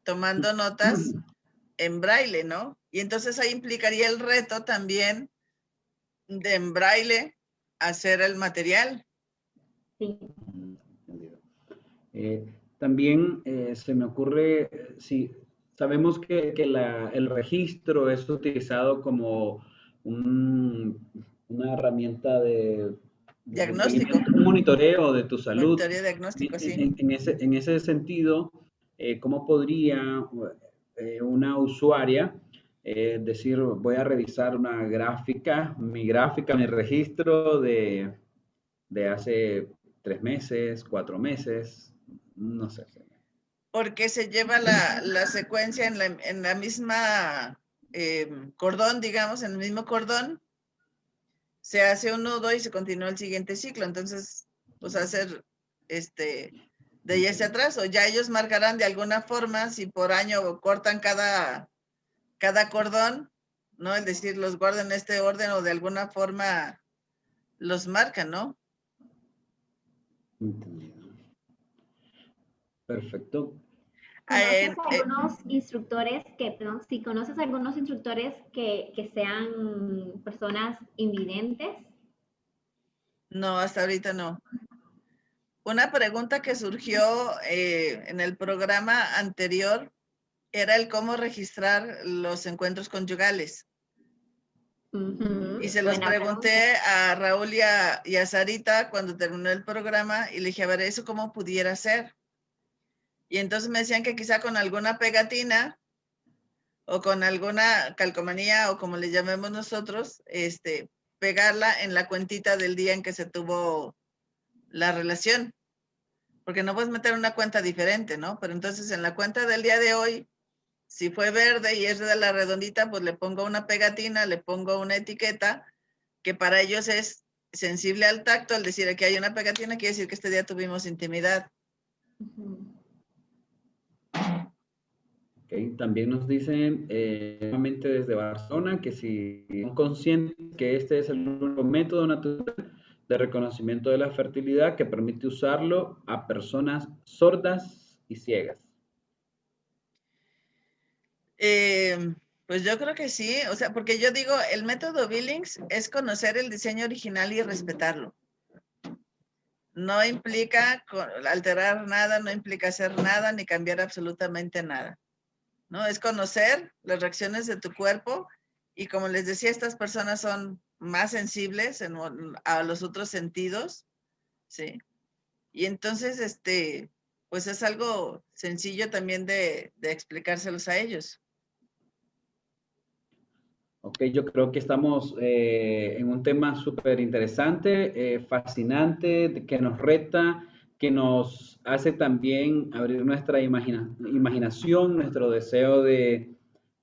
Speaker 3: tomando notas en braille, ¿no? Y entonces ahí implicaría el reto también de en braille hacer el material.
Speaker 1: Sí.
Speaker 2: También se me ocurre, si sabemos que el registro es utilizado como una herramienta de
Speaker 3: Diagnóstico,
Speaker 2: seguimiento, un monitoreo de tu salud.
Speaker 3: monitoreo diagnóstico, sí.
Speaker 2: En ese sentido, ¿cómo podría una usuaria decir, voy a revisar una gráfica, mi registro de hace 3 meses, 4 meses, no sé?
Speaker 3: Porque se lleva la secuencia en la misma cordón, digamos, en el mismo cordón, se hace un nudo y se continúa el siguiente ciclo. Entonces, pues hacer de ahí hacia atrás, o ya ellos marcarán de alguna forma si por año cortan cada cordón, ¿no? Es decir, los guardan en este orden o de alguna forma los marcan, ¿no?
Speaker 2: Entendido. Perfecto.
Speaker 1: ¿Conoces algunos instructores perdón, si conoces algunos instructores que sean personas invidentes?
Speaker 3: No, hasta ahorita no. Una pregunta que surgió en el programa anterior era el cómo registrar los encuentros conyugales. Y se los pregunté a Raúl y a Sarita cuando terminó el programa y le dije, a ver, ¿eso cómo pudiera ser? Y entonces me decían que quizá con alguna pegatina o con alguna calcomanía o como le llamemos nosotros, pegarla en la cuentita del día en que se tuvo la relación. Porque no puedes meter una cuenta diferente, ¿no? Pero entonces en la cuenta del día de hoy, si fue verde y es de la redondita, pues le pongo una pegatina, le pongo una etiqueta, que para ellos es sensible al tacto. Al decir que hay una pegatina, quiere decir que este día tuvimos intimidad.
Speaker 2: Okay. También nos dicen nuevamente desde Barcelona que si son conscientes que este es el único método natural de reconocimiento de la fertilidad que permite usarlo a personas sordas y ciegas.
Speaker 3: Pues yo creo que sí, o sea, porque yo digo, el método Billings es conocer el diseño original y respetarlo. No implica alterar nada, no implica hacer nada ni cambiar absolutamente nada, ¿no? Es conocer las reacciones de tu cuerpo y como les decía, estas personas son más sensibles a los otros sentidos, ¿sí? Y entonces, pues es algo sencillo también de explicárselos a ellos.
Speaker 2: Ok, yo creo que estamos en un tema súper interesante, fascinante, que nos reta, que nos hace también abrir nuestra imaginación, nuestro deseo de,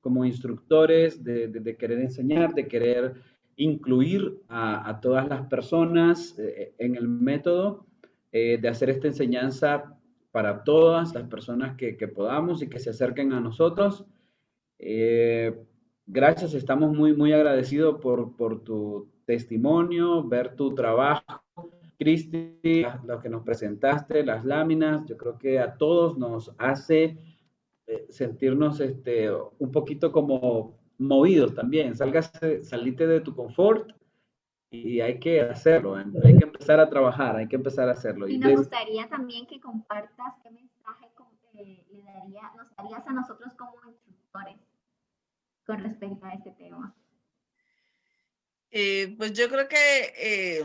Speaker 2: como instructores, de querer enseñar, de querer incluir a todas las personas en el método, de hacer esta enseñanza para todas las personas que podamos y que se acerquen a nosotros. Gracias, estamos muy agradecidos por tu testimonio, ver tu trabajo, Cristi, lo que nos presentaste, las láminas. Yo creo que a todos nos hace sentirnos un poquito como movidos también. Salite de tu confort y hay que hacerlo, hay que empezar a trabajar, hay que empezar a hacerlo.
Speaker 1: Y nos gustaría también que compartas qué mensaje nos darías a nosotros como instructores con respecto a este tema.
Speaker 3: Pues yo creo que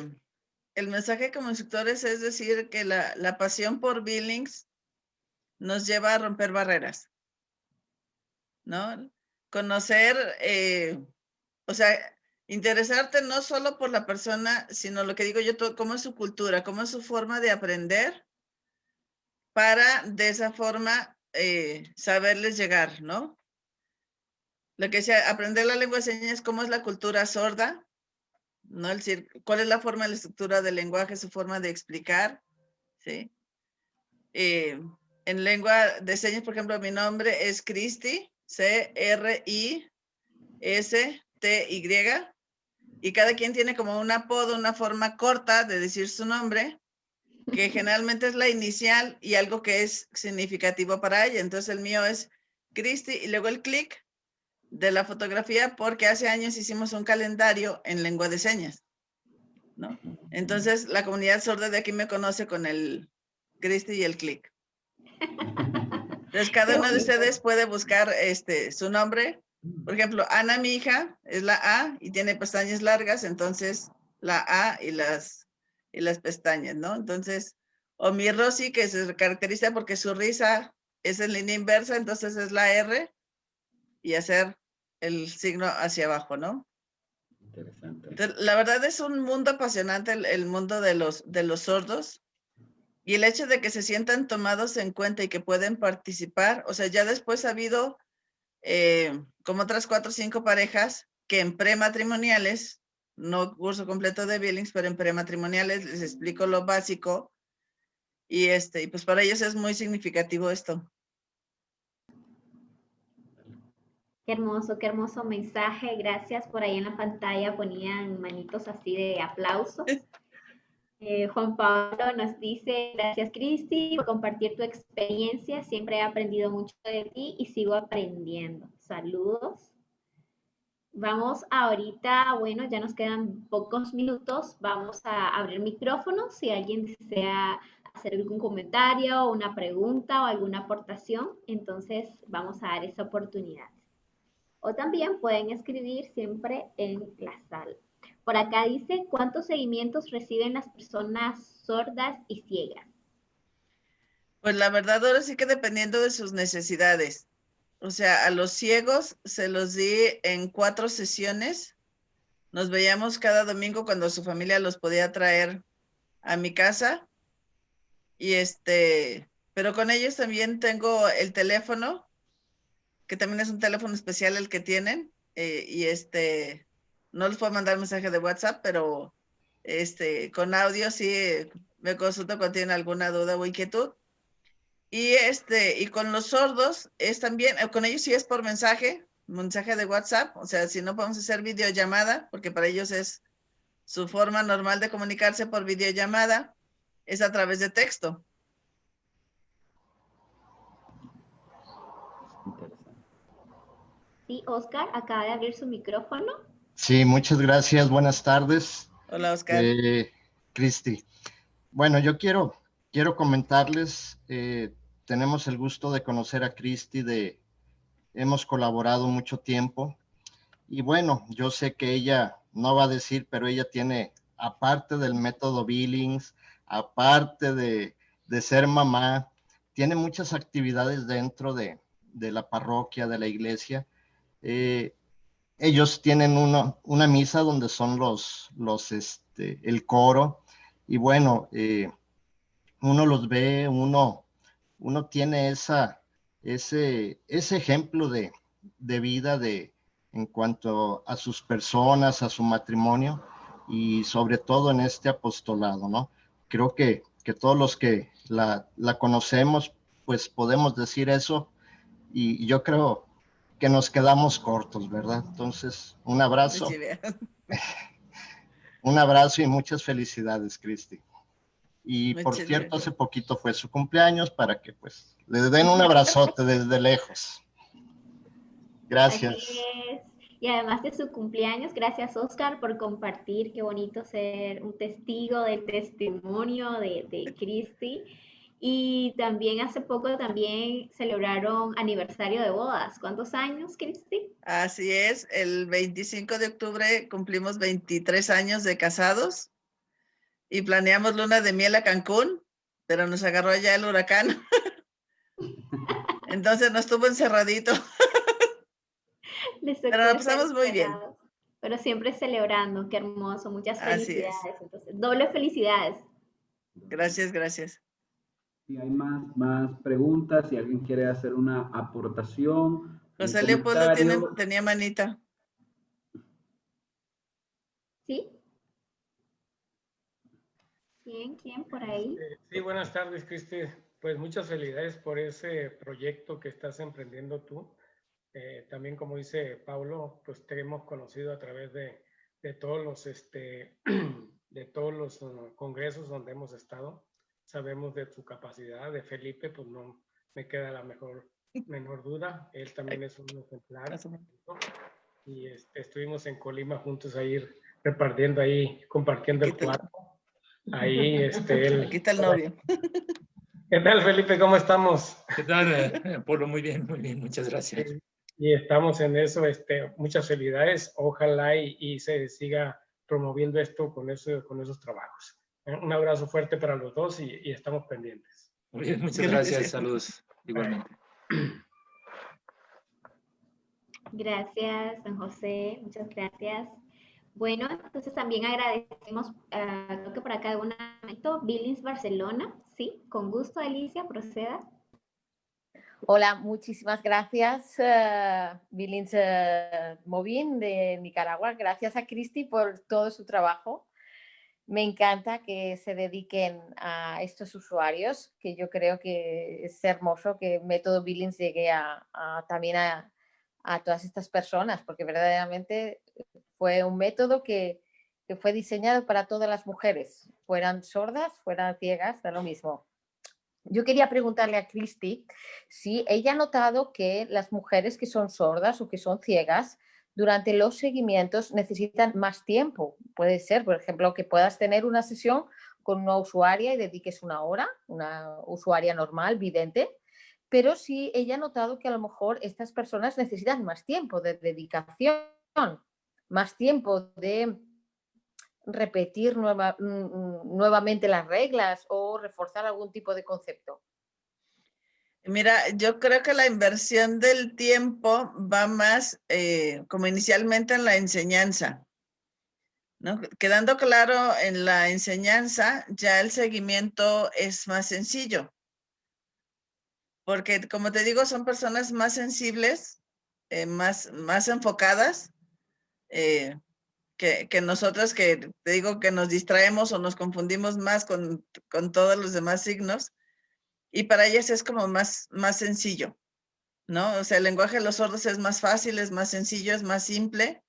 Speaker 3: el mensaje como instructores es decir que la pasión por Billings nos lleva a romper barreras, ¿no? Conocer, o sea, interesarte no solo por la persona, sino lo que digo yo, cómo es su cultura, cómo es su forma de aprender, para de esa forma saberles llegar, ¿no? Lo que sea, aprender la lengua de señas, cómo es la cultura sorda, ¿no? Es decir, cuál es la forma, la estructura del lenguaje, su forma de explicar, ¿sí? En lengua de señas, por ejemplo, mi nombre es Cristi, C-R-I-S-T-Y, y cada quien tiene como un apodo, una forma corta de decir su nombre, que generalmente es la inicial y algo que es significativo para ella. Entonces el mío es Cristi y luego el clic de la fotografía, porque hace años hicimos un calendario en lengua de señas, ¿no? Entonces la comunidad sorda de aquí me conoce con el Cristi y el clic. Entonces, cada uno de ustedes puede buscar su nombre. Por ejemplo, Ana, mi hija, es la A y tiene pestañas largas, entonces la A y las pestañas, ¿no? Entonces, o mi Rosy, que se caracteriza porque su risa es en línea inversa, entonces es la R y hacer el signo hacia abajo, ¿no?
Speaker 2: Interesante.
Speaker 3: Entonces, la verdad es un mundo apasionante el mundo de los sordos. Y el hecho de que se sientan tomados en cuenta y que pueden participar, o sea, ya después ha habido como otras 4 o 5 parejas que en prematrimoniales, no curso completo de Billings, pero en prematrimoniales les explico lo básico y y pues para ellos es muy significativo esto.
Speaker 1: Qué hermoso mensaje. Gracias. Por ahí en la pantalla ponían manitos así de aplausos. Juan Pablo nos dice, gracias Cristi por compartir tu experiencia. Siempre he aprendido mucho de ti y sigo aprendiendo. Saludos. Vamos ahorita, bueno, ya nos quedan pocos minutos. Vamos a abrir micrófono. Si alguien desea hacer algún comentario o una pregunta o alguna aportación, entonces vamos a dar esa oportunidad. O también pueden escribir siempre en la sala. Por acá dice, ¿cuántos seguimientos reciben las personas sordas y ciegas?
Speaker 3: Pues la verdad ahora sí que dependiendo de sus necesidades. O sea, a los ciegos se los di en 4 sesiones. Nos veíamos cada domingo cuando su familia los podía traer a mi casa. Y pero con ellos también tengo el teléfono, que también es un teléfono especial el que tienen. Y no les puedo mandar mensaje de WhatsApp, pero con audio sí me consulto cuando tienen alguna duda o inquietud. Y con los sordos es también, con ellos sí es por mensaje de WhatsApp, o sea, si no podemos hacer videollamada, porque para ellos es su forma normal de comunicarse por videollamada, es a través de texto.
Speaker 2: Interesante.
Speaker 1: Sí, Oscar acaba de abrir su micrófono.
Speaker 4: Sí, muchas gracias. Buenas tardes,
Speaker 3: Hola, Oscar.
Speaker 4: Cristi. Bueno, yo quiero comentarles, tenemos el gusto de conocer a Cristi, hemos colaborado mucho tiempo y bueno, yo sé que ella no va a decir, pero ella tiene, aparte del método Billings, aparte de ser mamá, tiene muchas actividades dentro de la parroquia, de la iglesia. Ellos tienen una misa donde son el coro y bueno, uno los ve, uno tiene ese ejemplo de vida en cuanto a sus personas, a su matrimonio y sobre todo en este apostolado, ¿no? Creo que todos los que la conocemos, pues podemos decir eso y yo creo que nos quedamos cortos, ¿verdad? Entonces, un abrazo.
Speaker 3: Sí,
Speaker 4: Un abrazo y muchas felicidades, Cristi. Y por
Speaker 3: muchas
Speaker 4: cierto,
Speaker 3: gracias.
Speaker 4: hace poquito fue su cumpleaños para que pues le den un abrazote desde lejos. Gracias.
Speaker 1: Así es. Y además de su cumpleaños, gracias Oscar por compartir. Qué bonito ser un testigo del testimonio de Cristi. Y también hace poco también celebraron aniversario de bodas. ¿Cuántos años, Cristi?
Speaker 3: Así es, el 25 de octubre cumplimos 23 años de casados y planeamos luna de miel a Cancún, pero nos agarró allá el huracán. Entonces no estuvo encerradito.
Speaker 1: Les
Speaker 3: Pero
Speaker 1: tocó
Speaker 3: la
Speaker 1: estar
Speaker 3: pasamos muy bien.
Speaker 1: encerrados, pero siempre celebrando. Qué hermoso. Muchas
Speaker 3: Así es.
Speaker 1: felicidades. Entonces, doble felicidades.
Speaker 3: Gracias, gracias.
Speaker 2: Si hay más preguntas, si alguien quiere hacer una aportación, un
Speaker 3: José Leopoldo
Speaker 2: comentario.
Speaker 3: tenía manita.
Speaker 1: ¿Sí? ¿Quién por ahí?
Speaker 5: Sí, buenas tardes, Cristi. Pues muchas felicidades por ese proyecto que estás emprendiendo tú. También, como dice Paulo, pues te hemos conocido a través de todos los, de todos los congresos donde hemos estado. Sabemos de tu capacidad. De Felipe, pues no me queda la menor duda. Él también es un ejemplar. Y estuvimos en Colima juntos ahí repartiendo ahí, compartiendo el cuarto. Ahí,
Speaker 3: Aquí está el novio.
Speaker 5: ¿Qué tal, Felipe? ¿Cómo estamos?
Speaker 6: ¿Qué tal, Polo? Muy bien, muchas gracias.
Speaker 5: Y estamos en eso, muchas felicidades. Ojalá y se siga promoviendo esto con esos trabajos. Un abrazo fuerte para los dos y estamos pendientes.
Speaker 6: Muy bien, muchas gracias. Saludos, igualmente.
Speaker 1: Gracias, San José, muchas gracias. Bueno, entonces también agradecemos, creo que por acá de un momento, Billings Barcelona, sí, con gusto, Alicia, proceda.
Speaker 7: Hola, muchísimas gracias, Billings Movin de Nicaragua. Gracias a Cristi por todo su trabajo. Me encanta que se dediquen a estos usuarios, que yo creo que es hermoso que Método Billings llegue también a todas estas personas, porque verdaderamente fue un método que fue diseñado para todas las mujeres, fueran sordas, fueran ciegas, da lo mismo. Yo quería preguntarle a Cristi si ella ha notado que las mujeres que son sordas o que son ciegas durante los seguimientos necesitan más tiempo. Puede ser, por ejemplo, que puedas tener una sesión con una usuaria y dediques una hora, una usuaria normal, vidente, pero sí ella ha notado que a lo mejor estas personas necesitan más tiempo de dedicación, más tiempo de repetir nuevamente las reglas o reforzar algún tipo de concepto.
Speaker 3: Mira, yo creo que la inversión del tiempo va más como inicialmente en la enseñanza, ¿no? Quedando claro en la enseñanza, ya el seguimiento es más sencillo. Porque, como te digo, son personas más sensibles, más enfocadas que nosotros, que te digo que nos distraemos o nos confundimos más con todos los demás signos. Y para ellas es como más sencillo, ¿no? O sea, el lenguaje de los sordos es más fácil, es más sencillo, es más simple.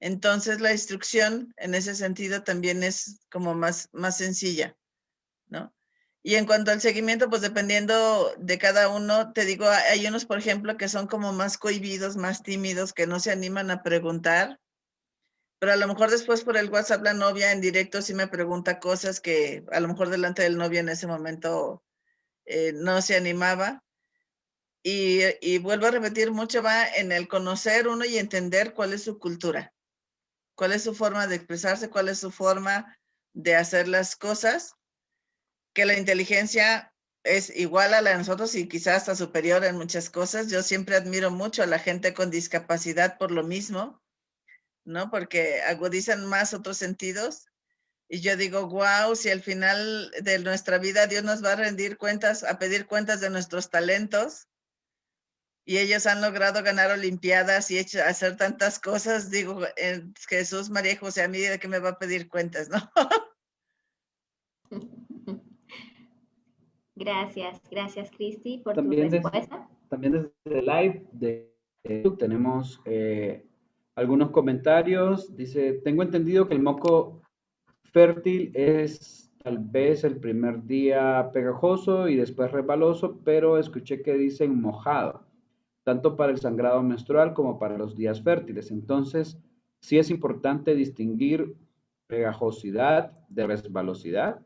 Speaker 3: Entonces, la instrucción en ese sentido también es como más sencilla, ¿no? Y en cuanto al seguimiento, pues dependiendo de cada uno, te digo, hay unos, por ejemplo, que son como más cohibidos, más tímidos, que no se animan a preguntar, pero a lo mejor después por el WhatsApp la novia en directo sí me pregunta cosas que a lo mejor delante del novio en ese momento no se animaba. Y vuelvo a repetir, mucho va en el conocer uno y entender cuál es su cultura, cuál es su forma de expresarse, cuál es su forma de hacer las cosas, que la inteligencia es igual a la de nosotros y quizás hasta superior en muchas cosas. Yo siempre admiro mucho a la gente con discapacidad por lo mismo, ¿no? Porque agudizan más otros sentidos. Y yo digo, wow, si al final de nuestra vida Dios nos va a rendir cuentas, a pedir cuentas de nuestros talentos, y ellos han logrado ganar olimpiadas y hacer tantas cosas, digo, Jesús, María y José, a mí de qué me va a pedir cuentas, ¿no?
Speaker 1: Gracias, Cristi, por
Speaker 2: También
Speaker 1: tu respuesta.
Speaker 2: También desde el live de YouTube tenemos algunos comentarios. Dice, tengo entendido que el moco fértil es tal vez el primer día pegajoso y después resbaloso, pero escuché que dicen mojado, tanto para el sangrado menstrual como para los días fértiles. Entonces, sí es importante distinguir pegajosidad de resbalosidad.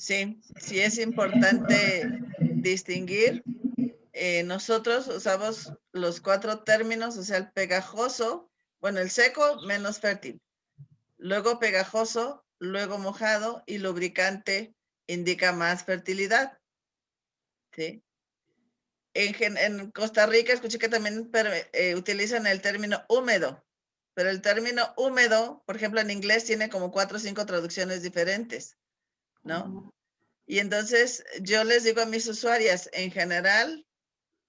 Speaker 3: Sí, sí es importante distinguir. Nosotros usamos los 4 términos, o sea, el pegajoso, bueno, el seco menos fértil, luego pegajoso, luego mojado y lubricante indica más fertilidad. ¿Sí? En Costa Rica escuché que también utilizan el término húmedo, pero el término húmedo, por ejemplo, en inglés tiene como 4 o 5 traducciones diferentes, ¿no? Y entonces yo les digo a mis usuarias, en general,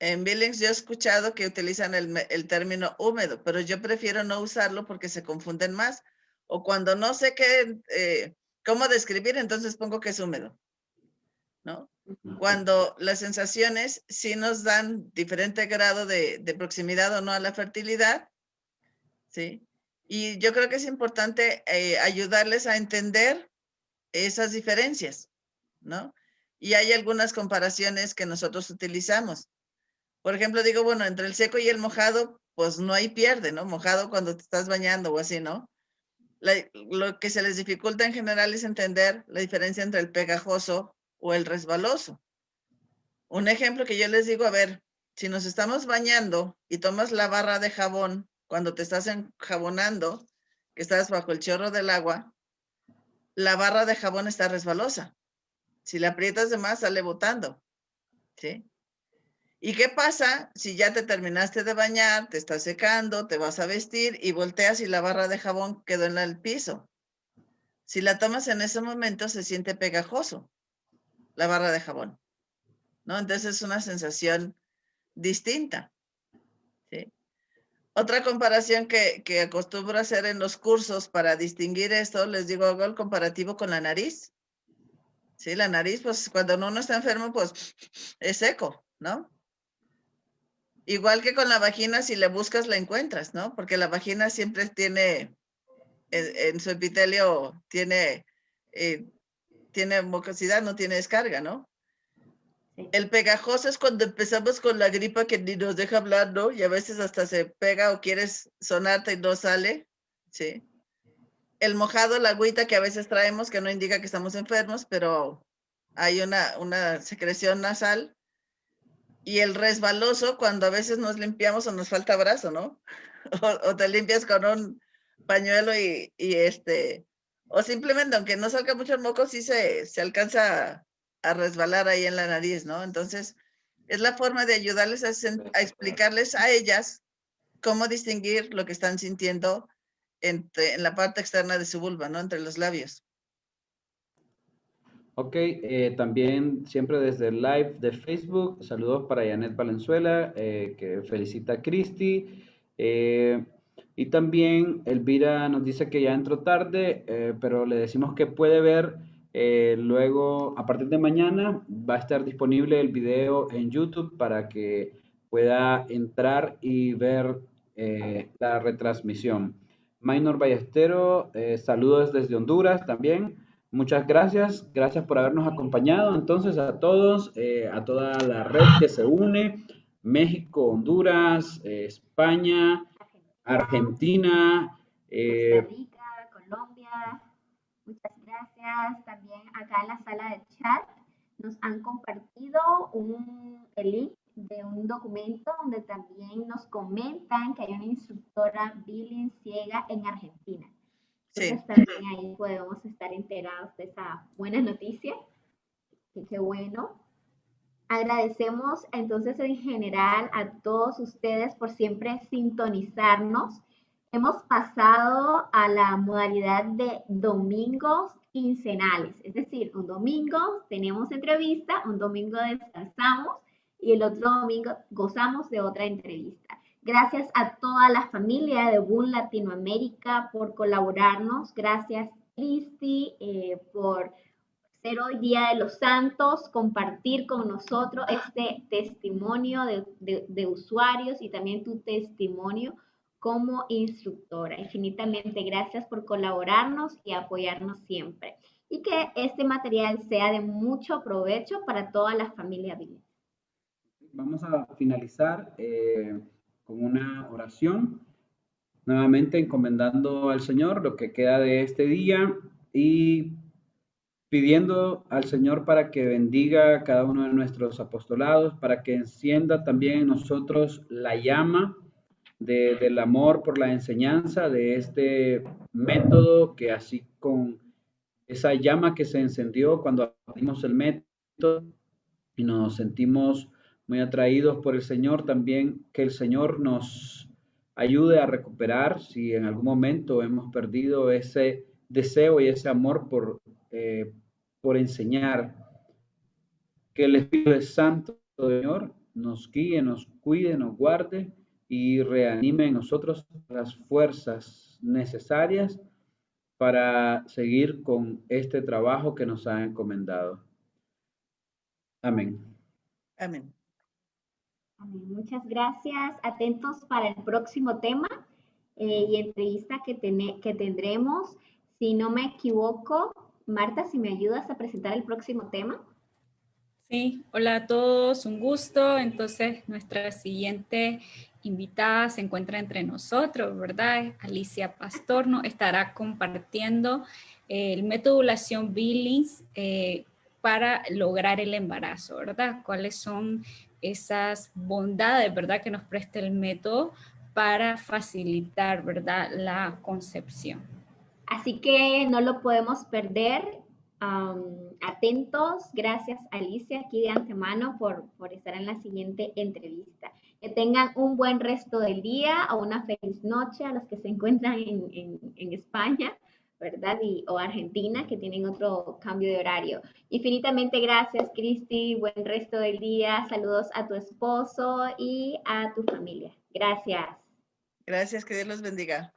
Speaker 3: en Billings yo he escuchado que utilizan el término húmedo, pero yo prefiero no usarlo porque se confunden más. O cuando no sé cómo describir, entonces pongo que es húmedo, ¿no? Cuando las sensaciones sí nos dan diferente grado de proximidad o no a la fertilidad, ¿sí? Y yo creo que es importante ayudarles a entender esas diferencias, ¿no? Y hay algunas comparaciones que nosotros utilizamos. Por ejemplo, digo, bueno, entre el seco y el mojado, pues no hay pierde, ¿no? Mojado cuando te estás bañando o así, ¿no? Lo que se les dificulta en general es entender la diferencia entre el pegajoso o el resbaloso. Un ejemplo que yo les digo, a ver, si nos estamos bañando y tomas la barra de jabón cuando te estás enjabonando, que estás bajo el chorro del agua, la barra de jabón está resbalosa. Si la aprietas de más, sale botando, ¿sí? ¿Y qué pasa si ya te terminaste de bañar, te estás secando, te vas a vestir y volteas y la barra de jabón quedó en el piso? Si la tomas en ese momento, se siente pegajoso la barra de jabón, ¿no? Entonces es una sensación distinta, ¿sí? Otra comparación que acostumbro a hacer en los cursos para distinguir esto, les digo, hago el comparativo con la nariz. Sí, la nariz, pues cuando uno está enfermo, pues es seco, ¿no? Igual que con la vagina, si la buscas, la encuentras, ¿no? Porque la vagina siempre tiene, en su epitelio, tiene mucosidad, no tiene descarga, ¿no? El pegajoso es cuando empezamos con la gripa que ni nos deja hablar, ¿no? Y a veces hasta se pega o quieres sonarte y no sale, ¿sí? El mojado, la agüita que a veces traemos, que no indica que estamos enfermos, pero hay una secreción nasal. Y el resbaloso, cuando a veces nos limpiamos o nos falta brazo, ¿no? O te limpias con un pañuelo o simplemente, aunque no salga mucho el moco, sí se alcanza a resbalar ahí en la nariz, ¿no? Entonces, es la forma de ayudarles a explicarles a ellas cómo distinguir lo que están sintiendo en la parte externa de su vulva, ¿no? Entre los labios.
Speaker 2: Ok, también siempre desde el live de Facebook, saludos para Janet Valenzuela, que felicita a Cristi. Y también Elvira nos dice que ya entró tarde, pero le decimos que puede ver luego, a partir de mañana, va a estar disponible el video en YouTube para que pueda entrar y ver la retransmisión. Maynor Ballestero, saludos desde Honduras también. Muchas gracias, gracias por habernos acompañado entonces a todos, a toda la red que se une, México, Honduras, España, Argentina,
Speaker 1: Costa Rica, Colombia. Muchas gracias. También acá en la sala de chat nos han compartido el link de un documento donde también nos comentan que hay una instructora billing ciega en Argentina. Entonces también ahí podemos estar enterados de esa buena noticia. Qué bueno. Agradecemos entonces en general a todos ustedes por siempre sintonizarnos. Hemos pasado a la modalidad de domingos quincenales, es decir, un domingo tenemos entrevista, un domingo descansamos y el otro domingo gozamos de otra entrevista. Gracias a toda la familia de Boom Latinoamérica por colaborarnos. Gracias, Cristi, por ser hoy Día de los Santos, compartir con nosotros este testimonio de usuarios y también tu testimonio como instructora. Infinitamente gracias por colaborarnos y apoyarnos siempre. Y que este material sea de mucho provecho para toda la familia bilingüe.
Speaker 2: Vamos a finalizar con una oración, nuevamente encomendando al Señor lo que queda de este día y pidiendo al Señor para que bendiga cada uno de nuestros apostolados, para que encienda también en nosotros la llama del amor por la enseñanza de este método, que así con esa llama que se encendió cuando abrimos el método y nos sentimos muy atraídos por el Señor, también que el Señor nos ayude a recuperar si en algún momento hemos perdido ese deseo y ese amor por enseñar. Que el Espíritu Santo, Señor, nos guíe, nos cuide, nos guarde y reanime en nosotros las fuerzas necesarias para seguir con este trabajo que nos ha encomendado. Amén.
Speaker 3: Amén.
Speaker 1: Amén. Muchas gracias. Atentos para el próximo tema y entrevista que tendremos. Si no me equivoco, Marta, si me ayudas a presentar el próximo tema.
Speaker 8: Sí, hola a todos, un gusto. Entonces, nuestra siguiente invitada se encuentra entre nosotros, ¿verdad? Alicia Pastor nos estará compartiendo el método Ovulación Billings para lograr el embarazo, ¿verdad? ¿Cuáles son esas bondades, ¿verdad?, que nos presta el método para facilitar, ¿verdad?, la concepción.
Speaker 1: Así que no lo podemos perder. Atentos. Gracias, Alicia, aquí de antemano por estar en la siguiente entrevista. Que tengan un buen resto del día o una feliz noche a los que se encuentran en España, ¿verdad? O Argentina, que tienen otro cambio de horario. Infinitamente gracias, Cristi. Buen resto del día. Saludos a tu esposo y a tu familia. Gracias.
Speaker 3: Gracias, que Dios los bendiga.